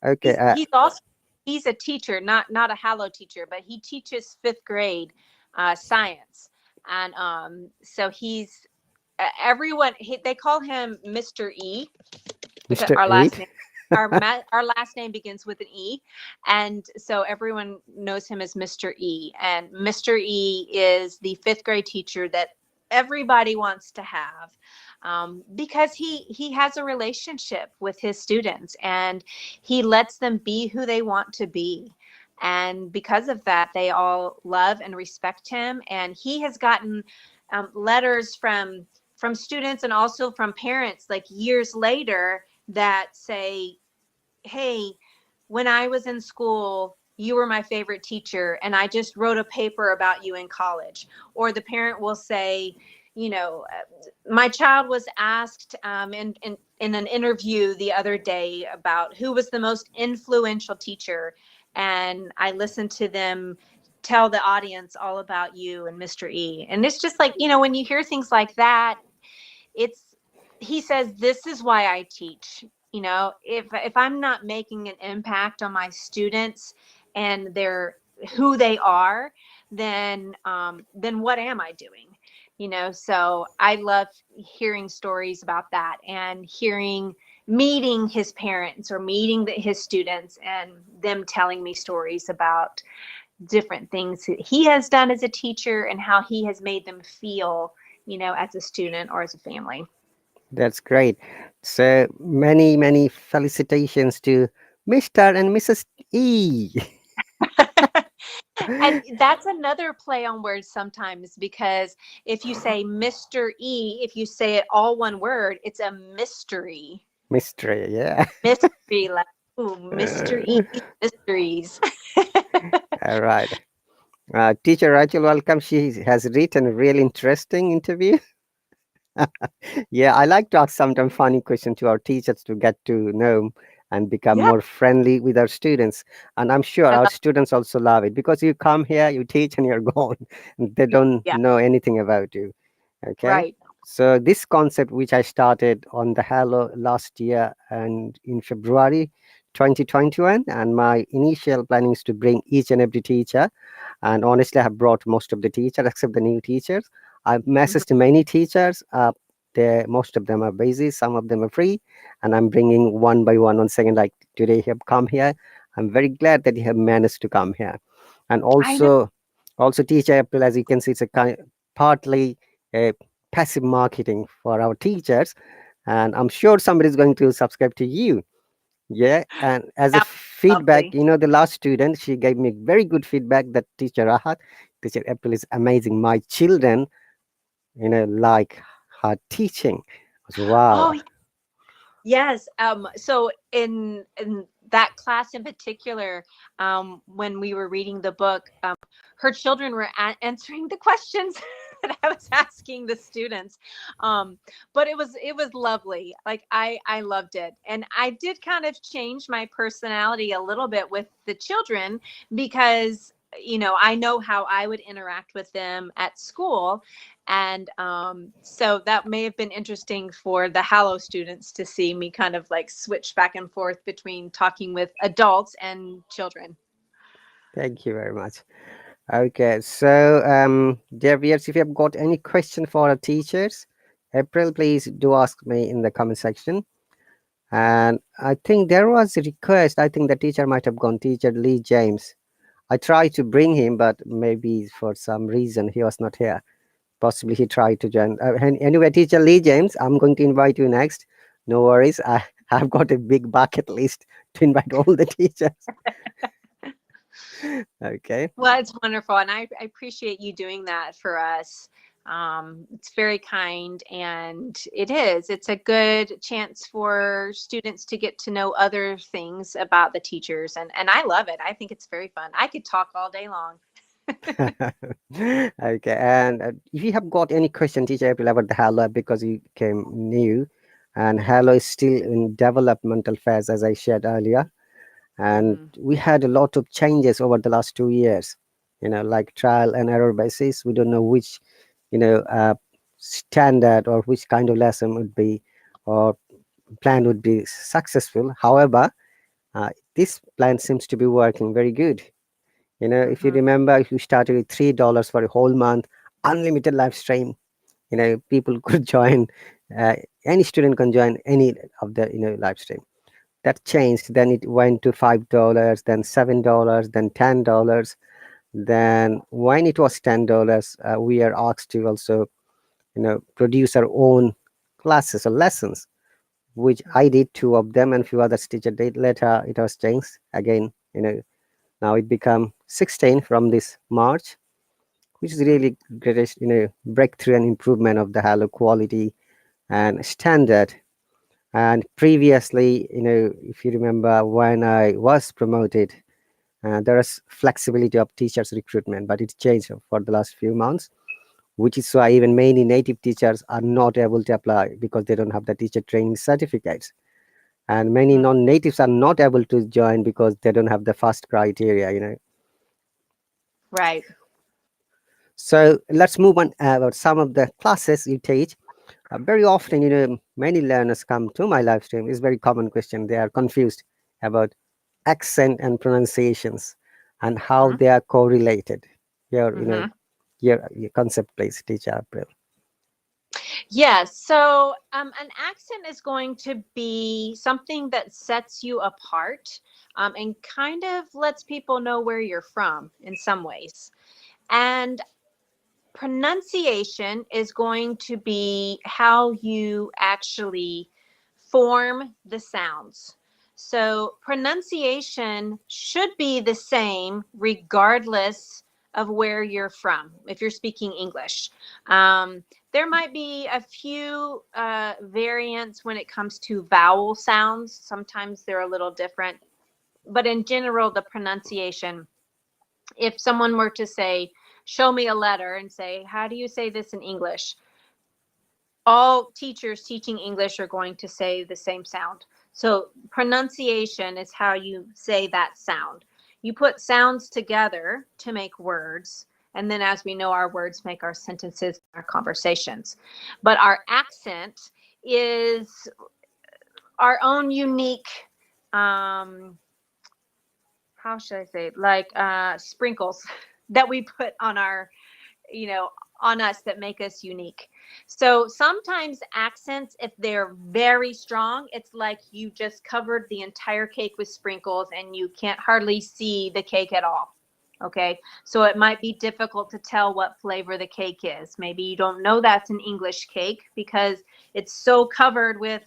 Okay. he's a teacher, not a Hallo teacher, but he teaches fifth grade science, and so he's everyone. They call him Mr. E, because Mr. Eat. our last name begins with an E, and so everyone knows him as Mr. E. And Mr. E is the fifth grade teacher that everybody wants to have. because he has a relationship with his students, and he lets them be who they want to be. And because of that, they all love and respect him. And he has gotten letters from students and also from parents like years later that say, hey, when I was in school, you were my favorite teacher, and I just wrote a paper about you in college. Or the parent will say, you know, my child was asked in an interview the other day about who was the most influential teacher. And I listened to them tell the audience all about you and Mr. E. And it's just like, when you hear things like that, it's he says, this is why I teach. If I'm not making an impact on my students and their who they are, then what am I doing? So I love hearing stories about that, and meeting his parents or meeting his students and them telling me stories about different things that he has done as a teacher and how he has made them feel, as a student or as a family. That's great. So many, many felicitations to Mr. and Mrs. E. And that's another play on words sometimes, because if you say Mr. E, if you say it all one word, it's a mystery. Mystery, yeah. Mystery, like, ooh, Mr. E, mysteries. All right. Teacher Rachel, welcome. She has written a really interesting interview. Yeah, I like to ask sometimes funny questions to our teachers to get to know and become Yeah, more friendly with our students. And I'm sure I our love students also love it because you come here, you teach, and you're gone. They it. don't Yeah, know anything about you. Okay. right. So this concept, which I started on the Hello last year and in February 2021, and my initial planning is to bring each and every teacher. And honestly, I have brought most of the teachers except the new teachers. I've Mhm. messaged many teachers. Most of them are busy, some of them are free, and I'm bringing one by one. On second, like today, you have come here. I'm very glad that you have managed to come here, and I know. also teacher April, as you can see, it's a partly a passive marketing for our teachers, and I'm sure somebody is going to subscribe to you. Yeah, and as a That was feedback, lovely. the last student, she gave me very good feedback that teacher Rahat, teacher April is amazing. My children, like her teaching. I was, wow. Oh, yes. So in that class in particular, when we were reading the book, her children were answering the questions that I was asking the students. Um, but it was lovely. Like I loved it, and I did kind of change my personality a little bit with the children, because I know how I would interact with them at school. And so that may have been interesting for the Hallo students to see me kind of like switch back and forth between talking with adults and children. Thank you very much. Okay, so dear viewers, if you have got any question for our teachers, April, please do ask me in the comment section. And I think there was a request. I think the teacher might have gone, teacher Lee James. I tried to bring him, but maybe for some reason he was not here. Possibly he tried to join. Anyway, teacher Lee James, I'm going to invite you next. No worries. I've got a big bucket list to invite all the teachers. Okay. Well, it's wonderful, and I appreciate you doing that for us. It's very kind, and it's a good chance for students to get to know other things about the teachers, and I love it. I think it's very fun. I could talk all day long. Okay. And if you have got any question, teacher April, about the Hello, because you came new, and Hello is still in developmental phase, as I shared earlier. And Hmm. we had a lot of changes over the last 2 years, like trial and error basis. We don't know which, standard or which kind of lesson would be or plan would be successful. However, this plan seems to be working very good. If you Hmm. remember, if you started with $3 for a whole month, unlimited live stream, people could join, uh, any student can join any of the, live stream. That changed. Then it went to $5, then $7, then $10. Then when it was $10, we are asked to also, produce our own classes or lessons, which I did two of them and few others teacher did. Later it was changed again. Now it become 16 from this March, which is really greatest breakthrough and improvement of the Hello quality and standard. And previously, if you remember when I was promoted, there is flexibility of teachers recruitment, but it changed for the last few months, which is why even many native teachers are not able to apply because they don't have the teacher training certificates, and many Mm, non-natives are not able to join because they don't have the first criteria. right. So let's move on about some of the classes you teach. Very often, many learners come to my live stream. It's very common question. They are confused about accent and pronunciations and how Mm-hmm. they are correlated. Your, Mm-hmm. your concept, please, teacher April. Yes. So an accent is going to be something that sets you apart and kind of lets people know where you're from in some ways. And pronunciation is going to be how you actually form the sounds. So pronunciation should be the same regardless of where you're from, if you're speaking English. Um, there might be a few variants when it comes to vowel sounds. Sometimes they're a little different. But in general, the pronunciation, if someone were to say, show me a letter and say, how do you say this in English? All teachers teaching English are going to say the same sound. So pronunciation is how you say that sound. You put sounds together to make words. And then, as we know, our words make our sentences, our conversations. But our accent is our own unique, um, how should I say, like sprinkles that we put on our, you know, on us that make us unique. So sometimes accents, if they're very strong, it's like you just covered the entire cake with sprinkles and you can't hardly see the cake at all. Okay. So it might be difficult to tell what flavor the cake is. Maybe you don't know that's an English cake because it's so covered with,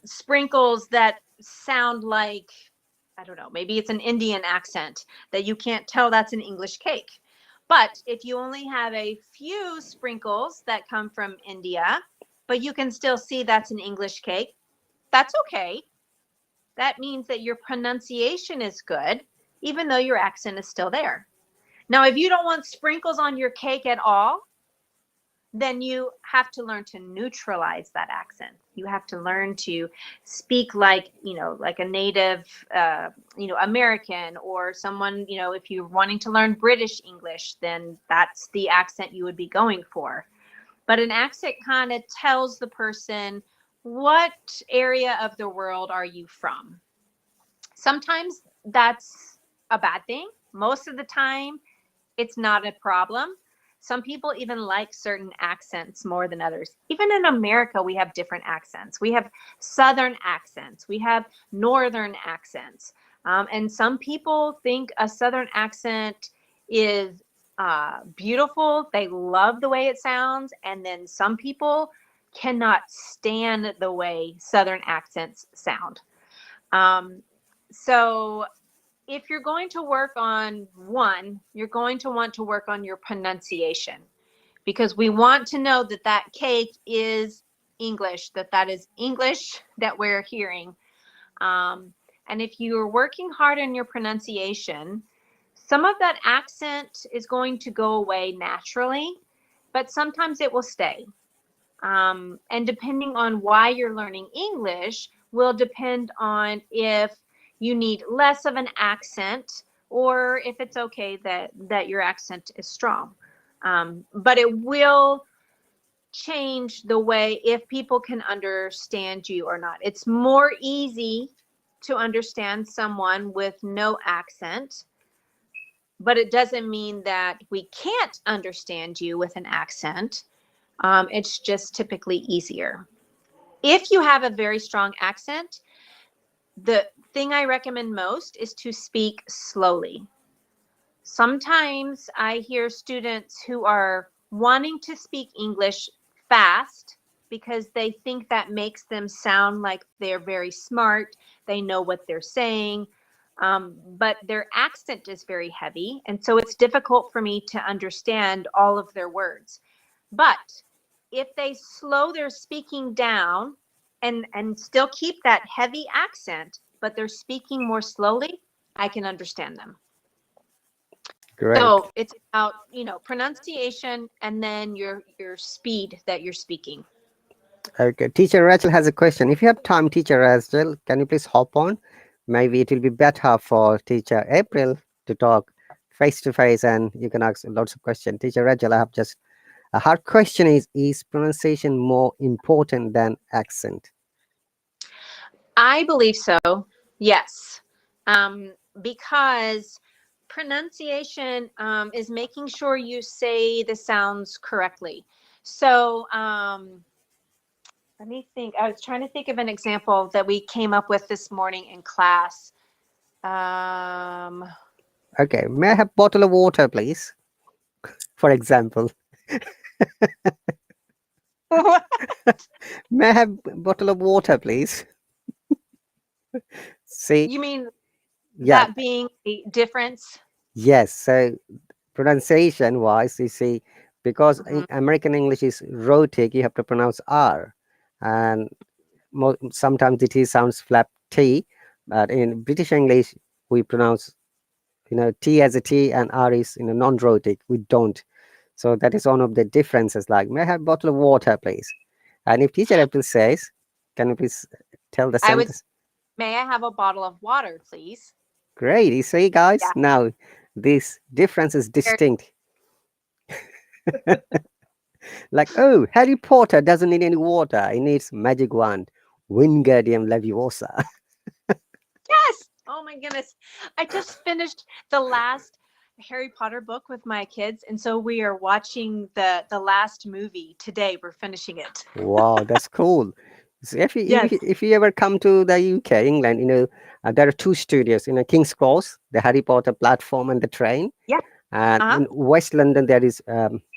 sprinkles that sound like, I don't know, maybe it's an Indian accent that you can't tell that's an English cake. But if you only have a few sprinkles that come from India, but you can still see that's an English cake, that's okay. That means that your pronunciation is good, even though your accent is still there. Now, if you don't want sprinkles on your cake at all, then you have to learn to neutralize that accent. You have to learn to speak like, like a native, American, or someone, if you're wanting to learn British English, then that's the accent you would be going for. But an accent kind of tells the person, what area of the world are you from? Sometimes that's a bad thing. Most of the time, it's not a problem. Some people even like certain accents more than others. Even in America, we have different accents. We have Southern accents, we have Northern accents. And some people think a Southern accent is beautiful. They love the way it sounds. And then some people cannot stand the way Southern accents sound. Um, so if you're going to work on one, you're going to want to work on your pronunciation, because we want to know that that cake is English, that is English that we're hearing. Um, and if you're working hard on your pronunciation, some of that accent is going to go away naturally, but sometimes it will stay. And depending on why you're learning English will depend on if you need less of an accent or if it's okay that your accent is strong. But it will change the way if people can understand you or not. It's more easy to understand someone with no accent, but it doesn't mean that we can't understand you with an accent. It's just typically easier. If you have a very strong accent, the thing I recommend most is to speak slowly. Sometimes I hear students who are wanting to speak English fast, because they think that makes them sound like they're very smart. They know what they're saying. But their accent is very heavy. And so it's difficult for me to understand all of their words. But if they slow their speaking down and still keep that heavy accent, but they're speaking more slowly, I can understand them. Great. So it's about, pronunciation and then your speed that you're speaking. Okay, teacher Rachel has a question. If you have time, teacher Rachel, can you please hop on? Maybe it will be better for teacher April to talk face to face, and you can ask lots of questions. Teacher Rachel, I have just a hard question: is pronunciation more important than accent? I believe so. Yes. Because pronunciation is making sure you say the sounds correctly. So let me think. I was trying to think of an example that we came up with this morning in class. Um, Okay, may I have bottle of water, please? For example, may I have bottle of water, please? See, you mean yeah, that being a difference? yes. So pronunciation wise, you see, because Mhm. American English is rhotic, you have to pronounce R, and sometimes it is sounds flap T, but in British English we pronounce T as a T and R is non-rhotic. We don't. So that is one of the differences. Like, may I have a bottle of water, please? And if teacher April says, can you please tell the I would say, sentence? may I have a bottle of water, please? Great. You see, guys, Yeah. now this difference is distinct. Like, oh, Harry Potter doesn't need any water. He needs magic wand, Wingardium Leviosa. Yes. Oh my goodness. I just finished the last Harry Potter book with my kids, and so we are watching the last movie today. We're finishing it. Wow, that's cool. So Yes. if you ever come to the UK, England, there are two studios, King's Cross, the Harry Potter platform and the train. Yeah. And Uh-huh. in West London, there is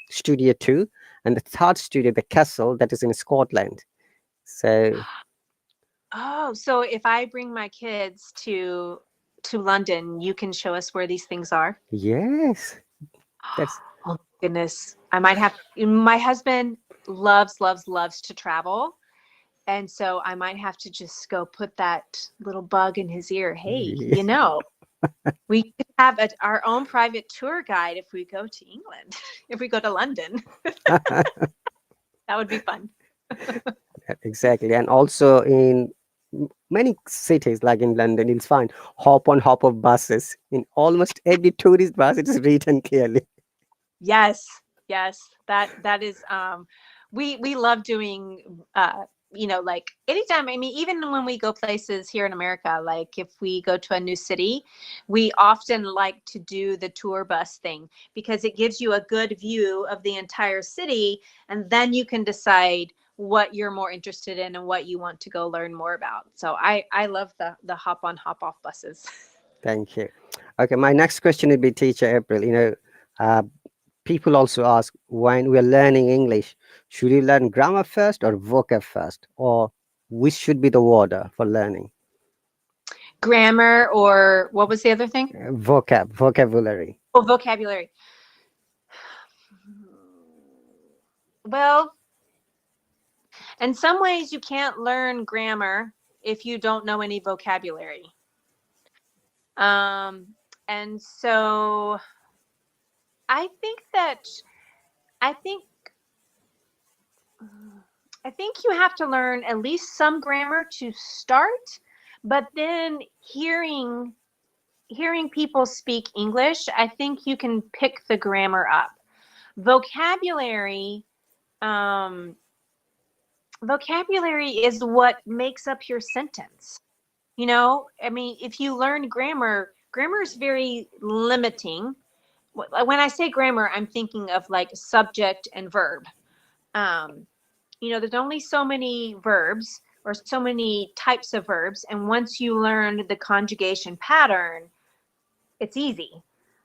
Studio 2. And the third studio, the Castle, that is in Scotland. So, Oh, so if I bring my kids to London, you can show us where these things are? yes, that's Oh goodness. I might have my husband loves to travel. And so I might have to just go put that little bug in his ear. Hey, we could have our own private tour guide if we go to England, if we go to London. That would be fun. exactly. And also in many cities, like in London, you'll find hop on hop of buses. In almost every tourist bus, it is written clearly. Yes, yes, that is. We love doing. Like anytime. I mean, even when we go places here in America, like if we go to a new city, we often like to do the tour bus thing because it gives you a good view of the entire city, and then you can decide what you're more interested in and what you want to go learn more about. So I love the hop on hop off buses. Thank you. Okay, my next question would be teacher April. Uh, people also ask when we're learning English, should you learn grammar first or vocab first, or which should be the order for learning? Grammar, or what was the other thing? Vocabulary. Oh, vocabulary. Well, in some ways, you can't learn grammar if you don't know any vocabulary. Um, and so I think that I think I think you have to learn at least some grammar to start, but then hearing people speak English, I think you can pick the grammar up. Vocabulary, um, vocabulary is what makes up your sentence. I mean, if you learn grammar, grammar is very limiting. When I say grammar, I'm thinking of like subject and verb. Um, there's only so many verbs or so many types of verbs. And once you learn the conjugation pattern, it's easy.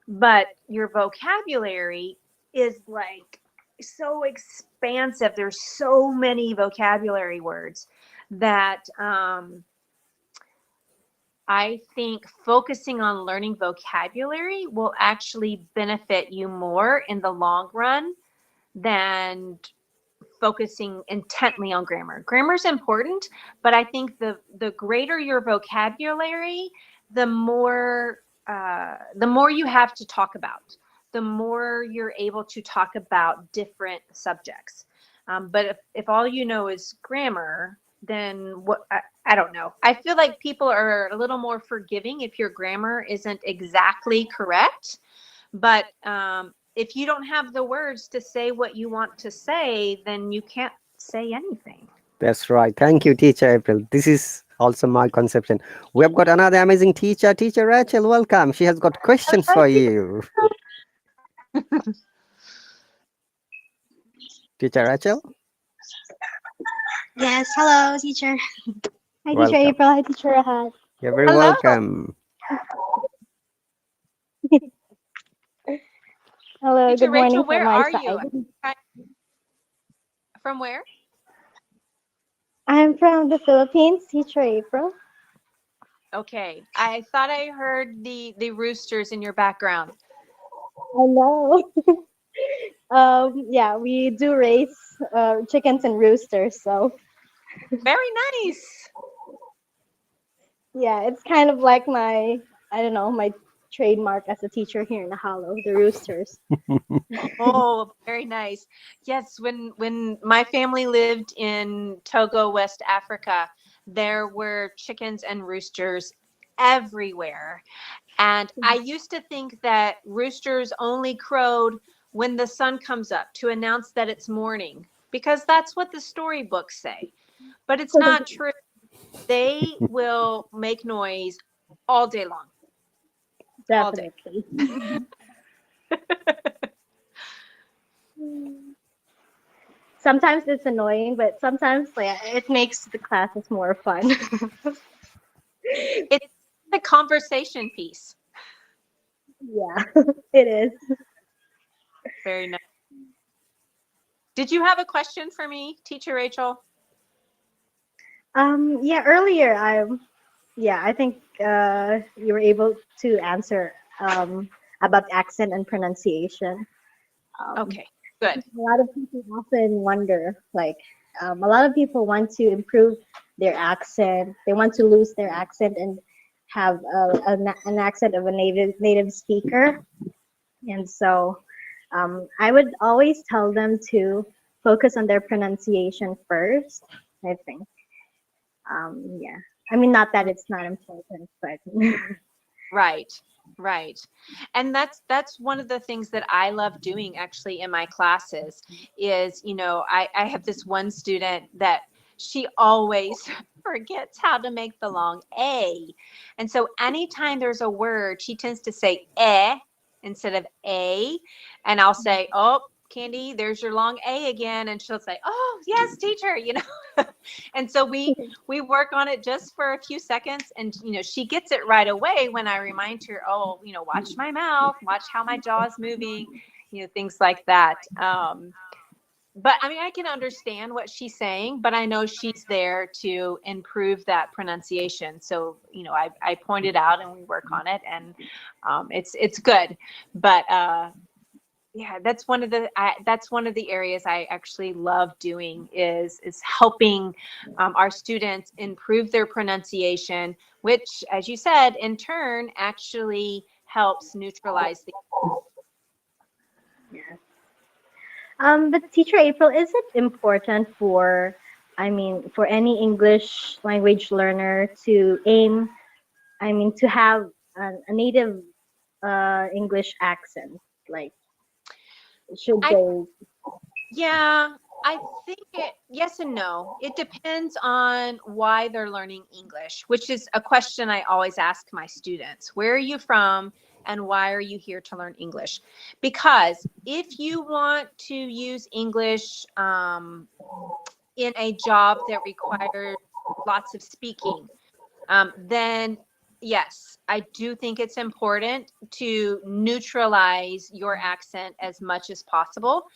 But your vocabulary is like so expansive. There's so many vocabulary words that I think focusing on learning vocabulary will actually benefit you more in the long run than focusing intently on grammar. Grammar is important, but I think the greater your vocabulary, the more you have to talk about, the more you're able to talk about different subjects. But if all you know is grammar, then what I don't know. I feel like people are a little more forgiving if your grammar isn't exactly correct. But if you don't have the words to say what you want to say, then you can't say anything. That's right. Thank you, Teacher April. This is also my conception. We have got another amazing teacher, Teacher Rachel. Welcome. She has got questions Hello, for teacher. you. Teacher Rachel, Yes, hello, teacher. Hi, teacher welcome. April. Hi, teacher Rahat. You're very Hello. welcome. Hello, Teacher good morning Rachel, from where my are you? side. From where? I'm from the Philippines, teacher April. Okay. I thought I heard the roosters in your background. Hello. Yeah, we do raise chickens and roosters, so Very nice. yeah, it's kind of like my, I don't know, my trademark as a teacher here in the Hallo, the roosters. Oh, very nice. Yes, when my family lived in Togo, West Africa, there were chickens and roosters everywhere. And I used to think that roosters only crowed when the sun comes up to announce that it's morning, because that's what the storybooks say. But it's not true. They will make noise all day long, all day. Definitely. Sometimes it's annoying, but sometimes like, it makes the classes more fun. It's the conversation piece. Yeah, it is. Very nice. Did you have a question for me, Teacher Rachel? Yeah, earlier I think you were able to answer about accent and pronunciation. Um, Okay, good. a lot of people often wonder, like, a lot of people want to improve their accent. They want to lose their accent and have an accent of a native speaker. And so, I would always tell them to focus on their pronunciation first. I think. Yeah. I mean, not that it's not important, but Right, right. And that's one of the things that I love doing actually in my classes is, I have this one student that she always forgets how to make the long A. And so anytime there's a word, she tends to say instead of a. And I'll say, "Oh, Candy, there's your long A again." And she'll say, "Oh, yes, teacher." And so we work on it just for a few seconds, and she gets it right away when I remind her, "Oh, watch my mouth, watch how my jaw is moving," things like that. But I mean, I can understand what she's saying, but I know she's there to improve that pronunciation. So I point it out and we work on it, and it's good. But yeah, that's one of the areas I actually love doing is helping our students improve their pronunciation, which, as you said, in turn actually helps neutralize the. yeah. But teacher April, is it important for, I mean, for any English language learner to aim, I mean, to have a native English accent? Like, should I they? Yeah, I think yes and no. It depends on why they're learning English, which is a question I always ask my students. Where are you from and why are you here to learn English? Because if you want to use English in a job that requires lots of speaking, then yes, I do think it's important to neutralize your accent as much as possible.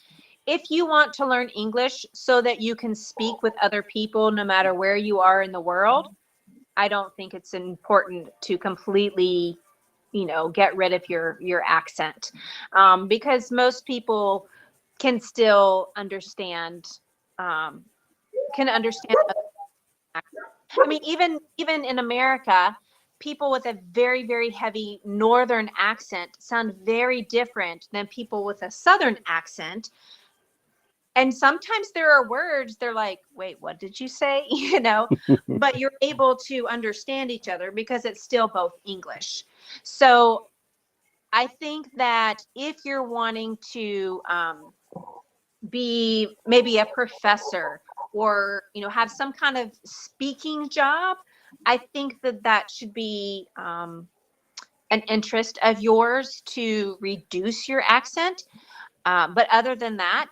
if you want to learn English so that you can speak with other people no matter where you are in the world, I don't think it's important to completely, get rid of your accent, because most people can still understand, um, can understand. I mean, even in America, people with a very, very heavy northern accent sound very different than people with a southern accent. And sometimes there are words they're like, wait, what did you say? But you're able to understand each other because it's still both English. So I think that if you're wanting to be maybe a professor, or have some kind of speaking job, I think that that should be an interest of yours to reduce your accent. But other than that,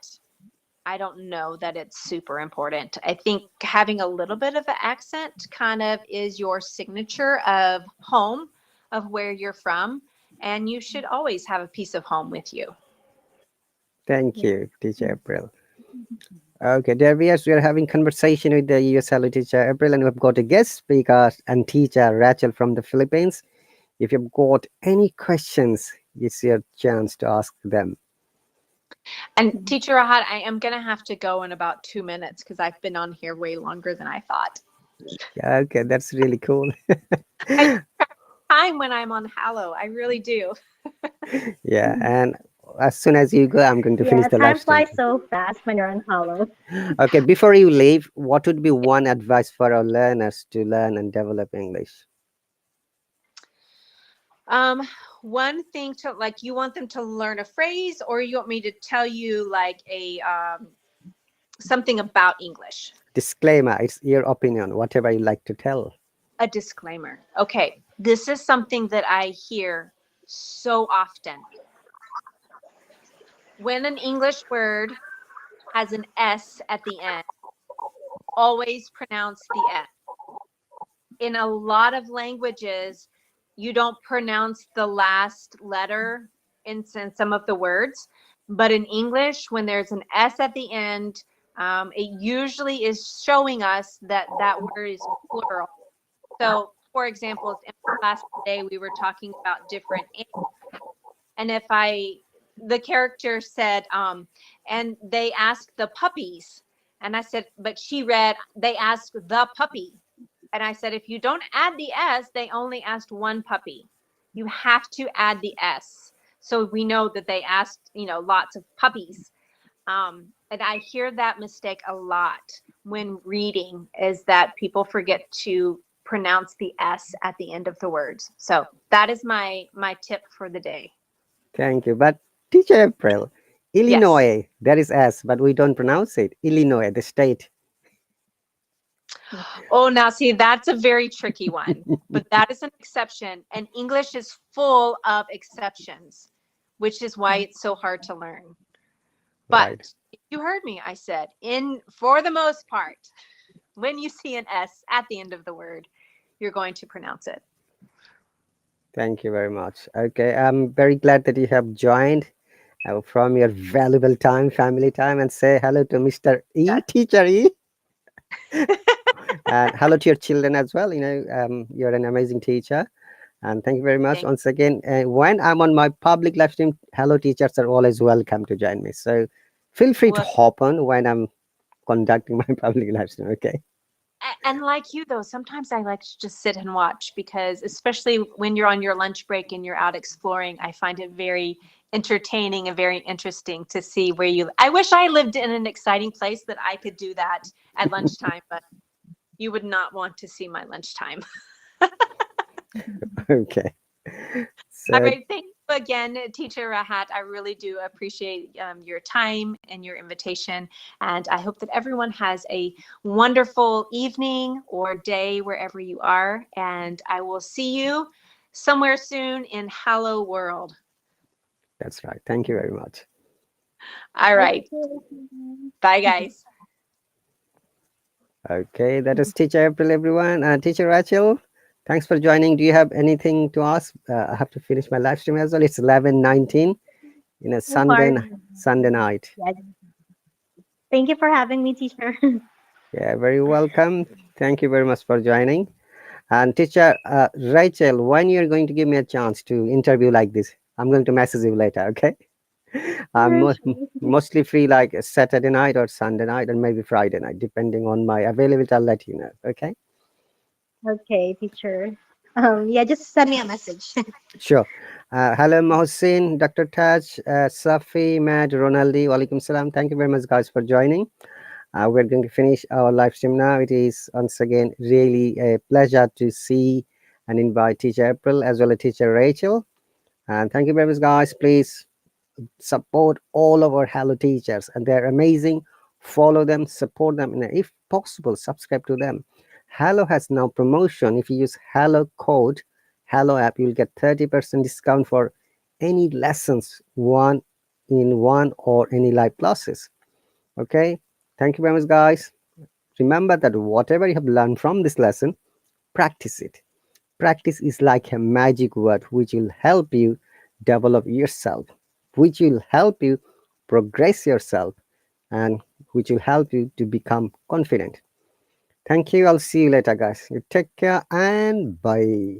I don't know that it's super important. I think having a little bit of an accent kind of is your signature of home, of where you're from, and you should always have a piece of home with you. Thank Yeah. you, Teacher April. Okay, there we are having conversation with the US Hello Teacher April, and we've got a guest speaker and teacher Rachel from the Philippines. If you've got any questions, it's your chance to ask them. And Teacher Rahat, I am going to have to go in about 2 minutes because I've been on here way longer than I thought. Yeah, okay, that's really cool. I time when I'm on Hallo. I really do. Yeah, and as soon as you go, I'm going to finish Yeah, the live time stream. flies so fast when you're on Hollow. Okay, before you leave, what would be one advice for our learners to learn and develop English? Um, One thing to like, you want them to learn a phrase, or you want me to tell you like a something about English? Disclaimer, it's your opinion, whatever you like to tell. A disclaimer. Okay, this is something that I hear so often. When an English word has an S at the end, always pronounce the S. In a lot of languages, you don't pronounce the last letter in some of the words, but in English, when there's an S at the end, it usually is showing us that that word is plural. So, for example, in class today, we were talking about different animals, and if the character said, and they asked the puppies, and I said, but she read, they asked the puppy. And I said, if you don't add the S, they only asked one puppy. You have to add the S. So we know that they asked, lots of puppies. And I hear that mistake a lot when reading, is that people forget to pronounce the S at the end of the words. So that is my tip for the day. Thank you. But Teacher April, Yes. Illinois, there is S, but we don't pronounce it. Illinois, the state. Oh, now see, that's a very tricky one, but that is an exception. And English is full of exceptions, which is why it's so hard to learn. But Right. you heard me. I said, for the most part, when you see an S at the end of the word, you're going to pronounce it. Thank you very much. Okay, I'm very glad that you have joined from your valuable time, family time, and say hello to Mr. E, Teacher E, and hello to your children as well. You're an amazing teacher. And thank you very much Thank once again. When I'm on my public live stream, hello teachers are always welcome to join me. So feel free to well, hop on when I'm conducting my public live stream. Okay. and like you though, sometimes I like to just sit and watch, because especially when you're on your lunch break and you're out exploring, I find it very entertaining and very interesting to see where you. I wish I lived in an exciting place that I could do that at lunchtime, but you would not want to see my lunchtime. Okay. All So right. Thank you again, Teacher Rahat. I really do appreciate your time and your invitation. And I hope that everyone has a wonderful evening or day wherever you are. And I will see you somewhere soon in Hello World. that's right. Thank you very much. All Thank right. you. Bye, guys. Okay, that is Teacher April, everyone. Teacher Rachel, thanks for joining. Do you have anything to ask? I have to finish my live stream as well. It's 11:19 in a So far, Sunday night. yeah, Thank you for having me, teacher. Yeah, very welcome. Thank you very much for joining. And teacher Rachel, when you're going to give me a chance to interview like this, I'm going to message you later, okay? I'm Sure, sure. mostly free like Saturday night or Sunday night and maybe Friday night, depending on my availability. I'll let you know, okay? Okay, teacher. Yeah, just send me a message. Sure. Hello, Mohsin, Dr. Taj, Safi, Matt, Ronaldi, Walaikum Salam. Thank you very much, guys, for joining. We're going to finish our live stream now. It is once again really a pleasure to see and invite Teacher April as well as Teacher Rachel. And thank you very much, guys. Please support all of our Hello teachers, and they're amazing. Follow them, support them, and if possible, subscribe to them. Hello has now promotion. If you use Hello code, Hello app, you'll get 30% discount for any lessons, one in one or any live classes. Okay, thank you very much, guys. Remember that whatever you have learned from this lesson, practice it. Practice is like a magic word which will help you develop yourself, which will help you progress yourself, and which will help you to become confident. Thank you. I'll see you later, guys. You take care and bye.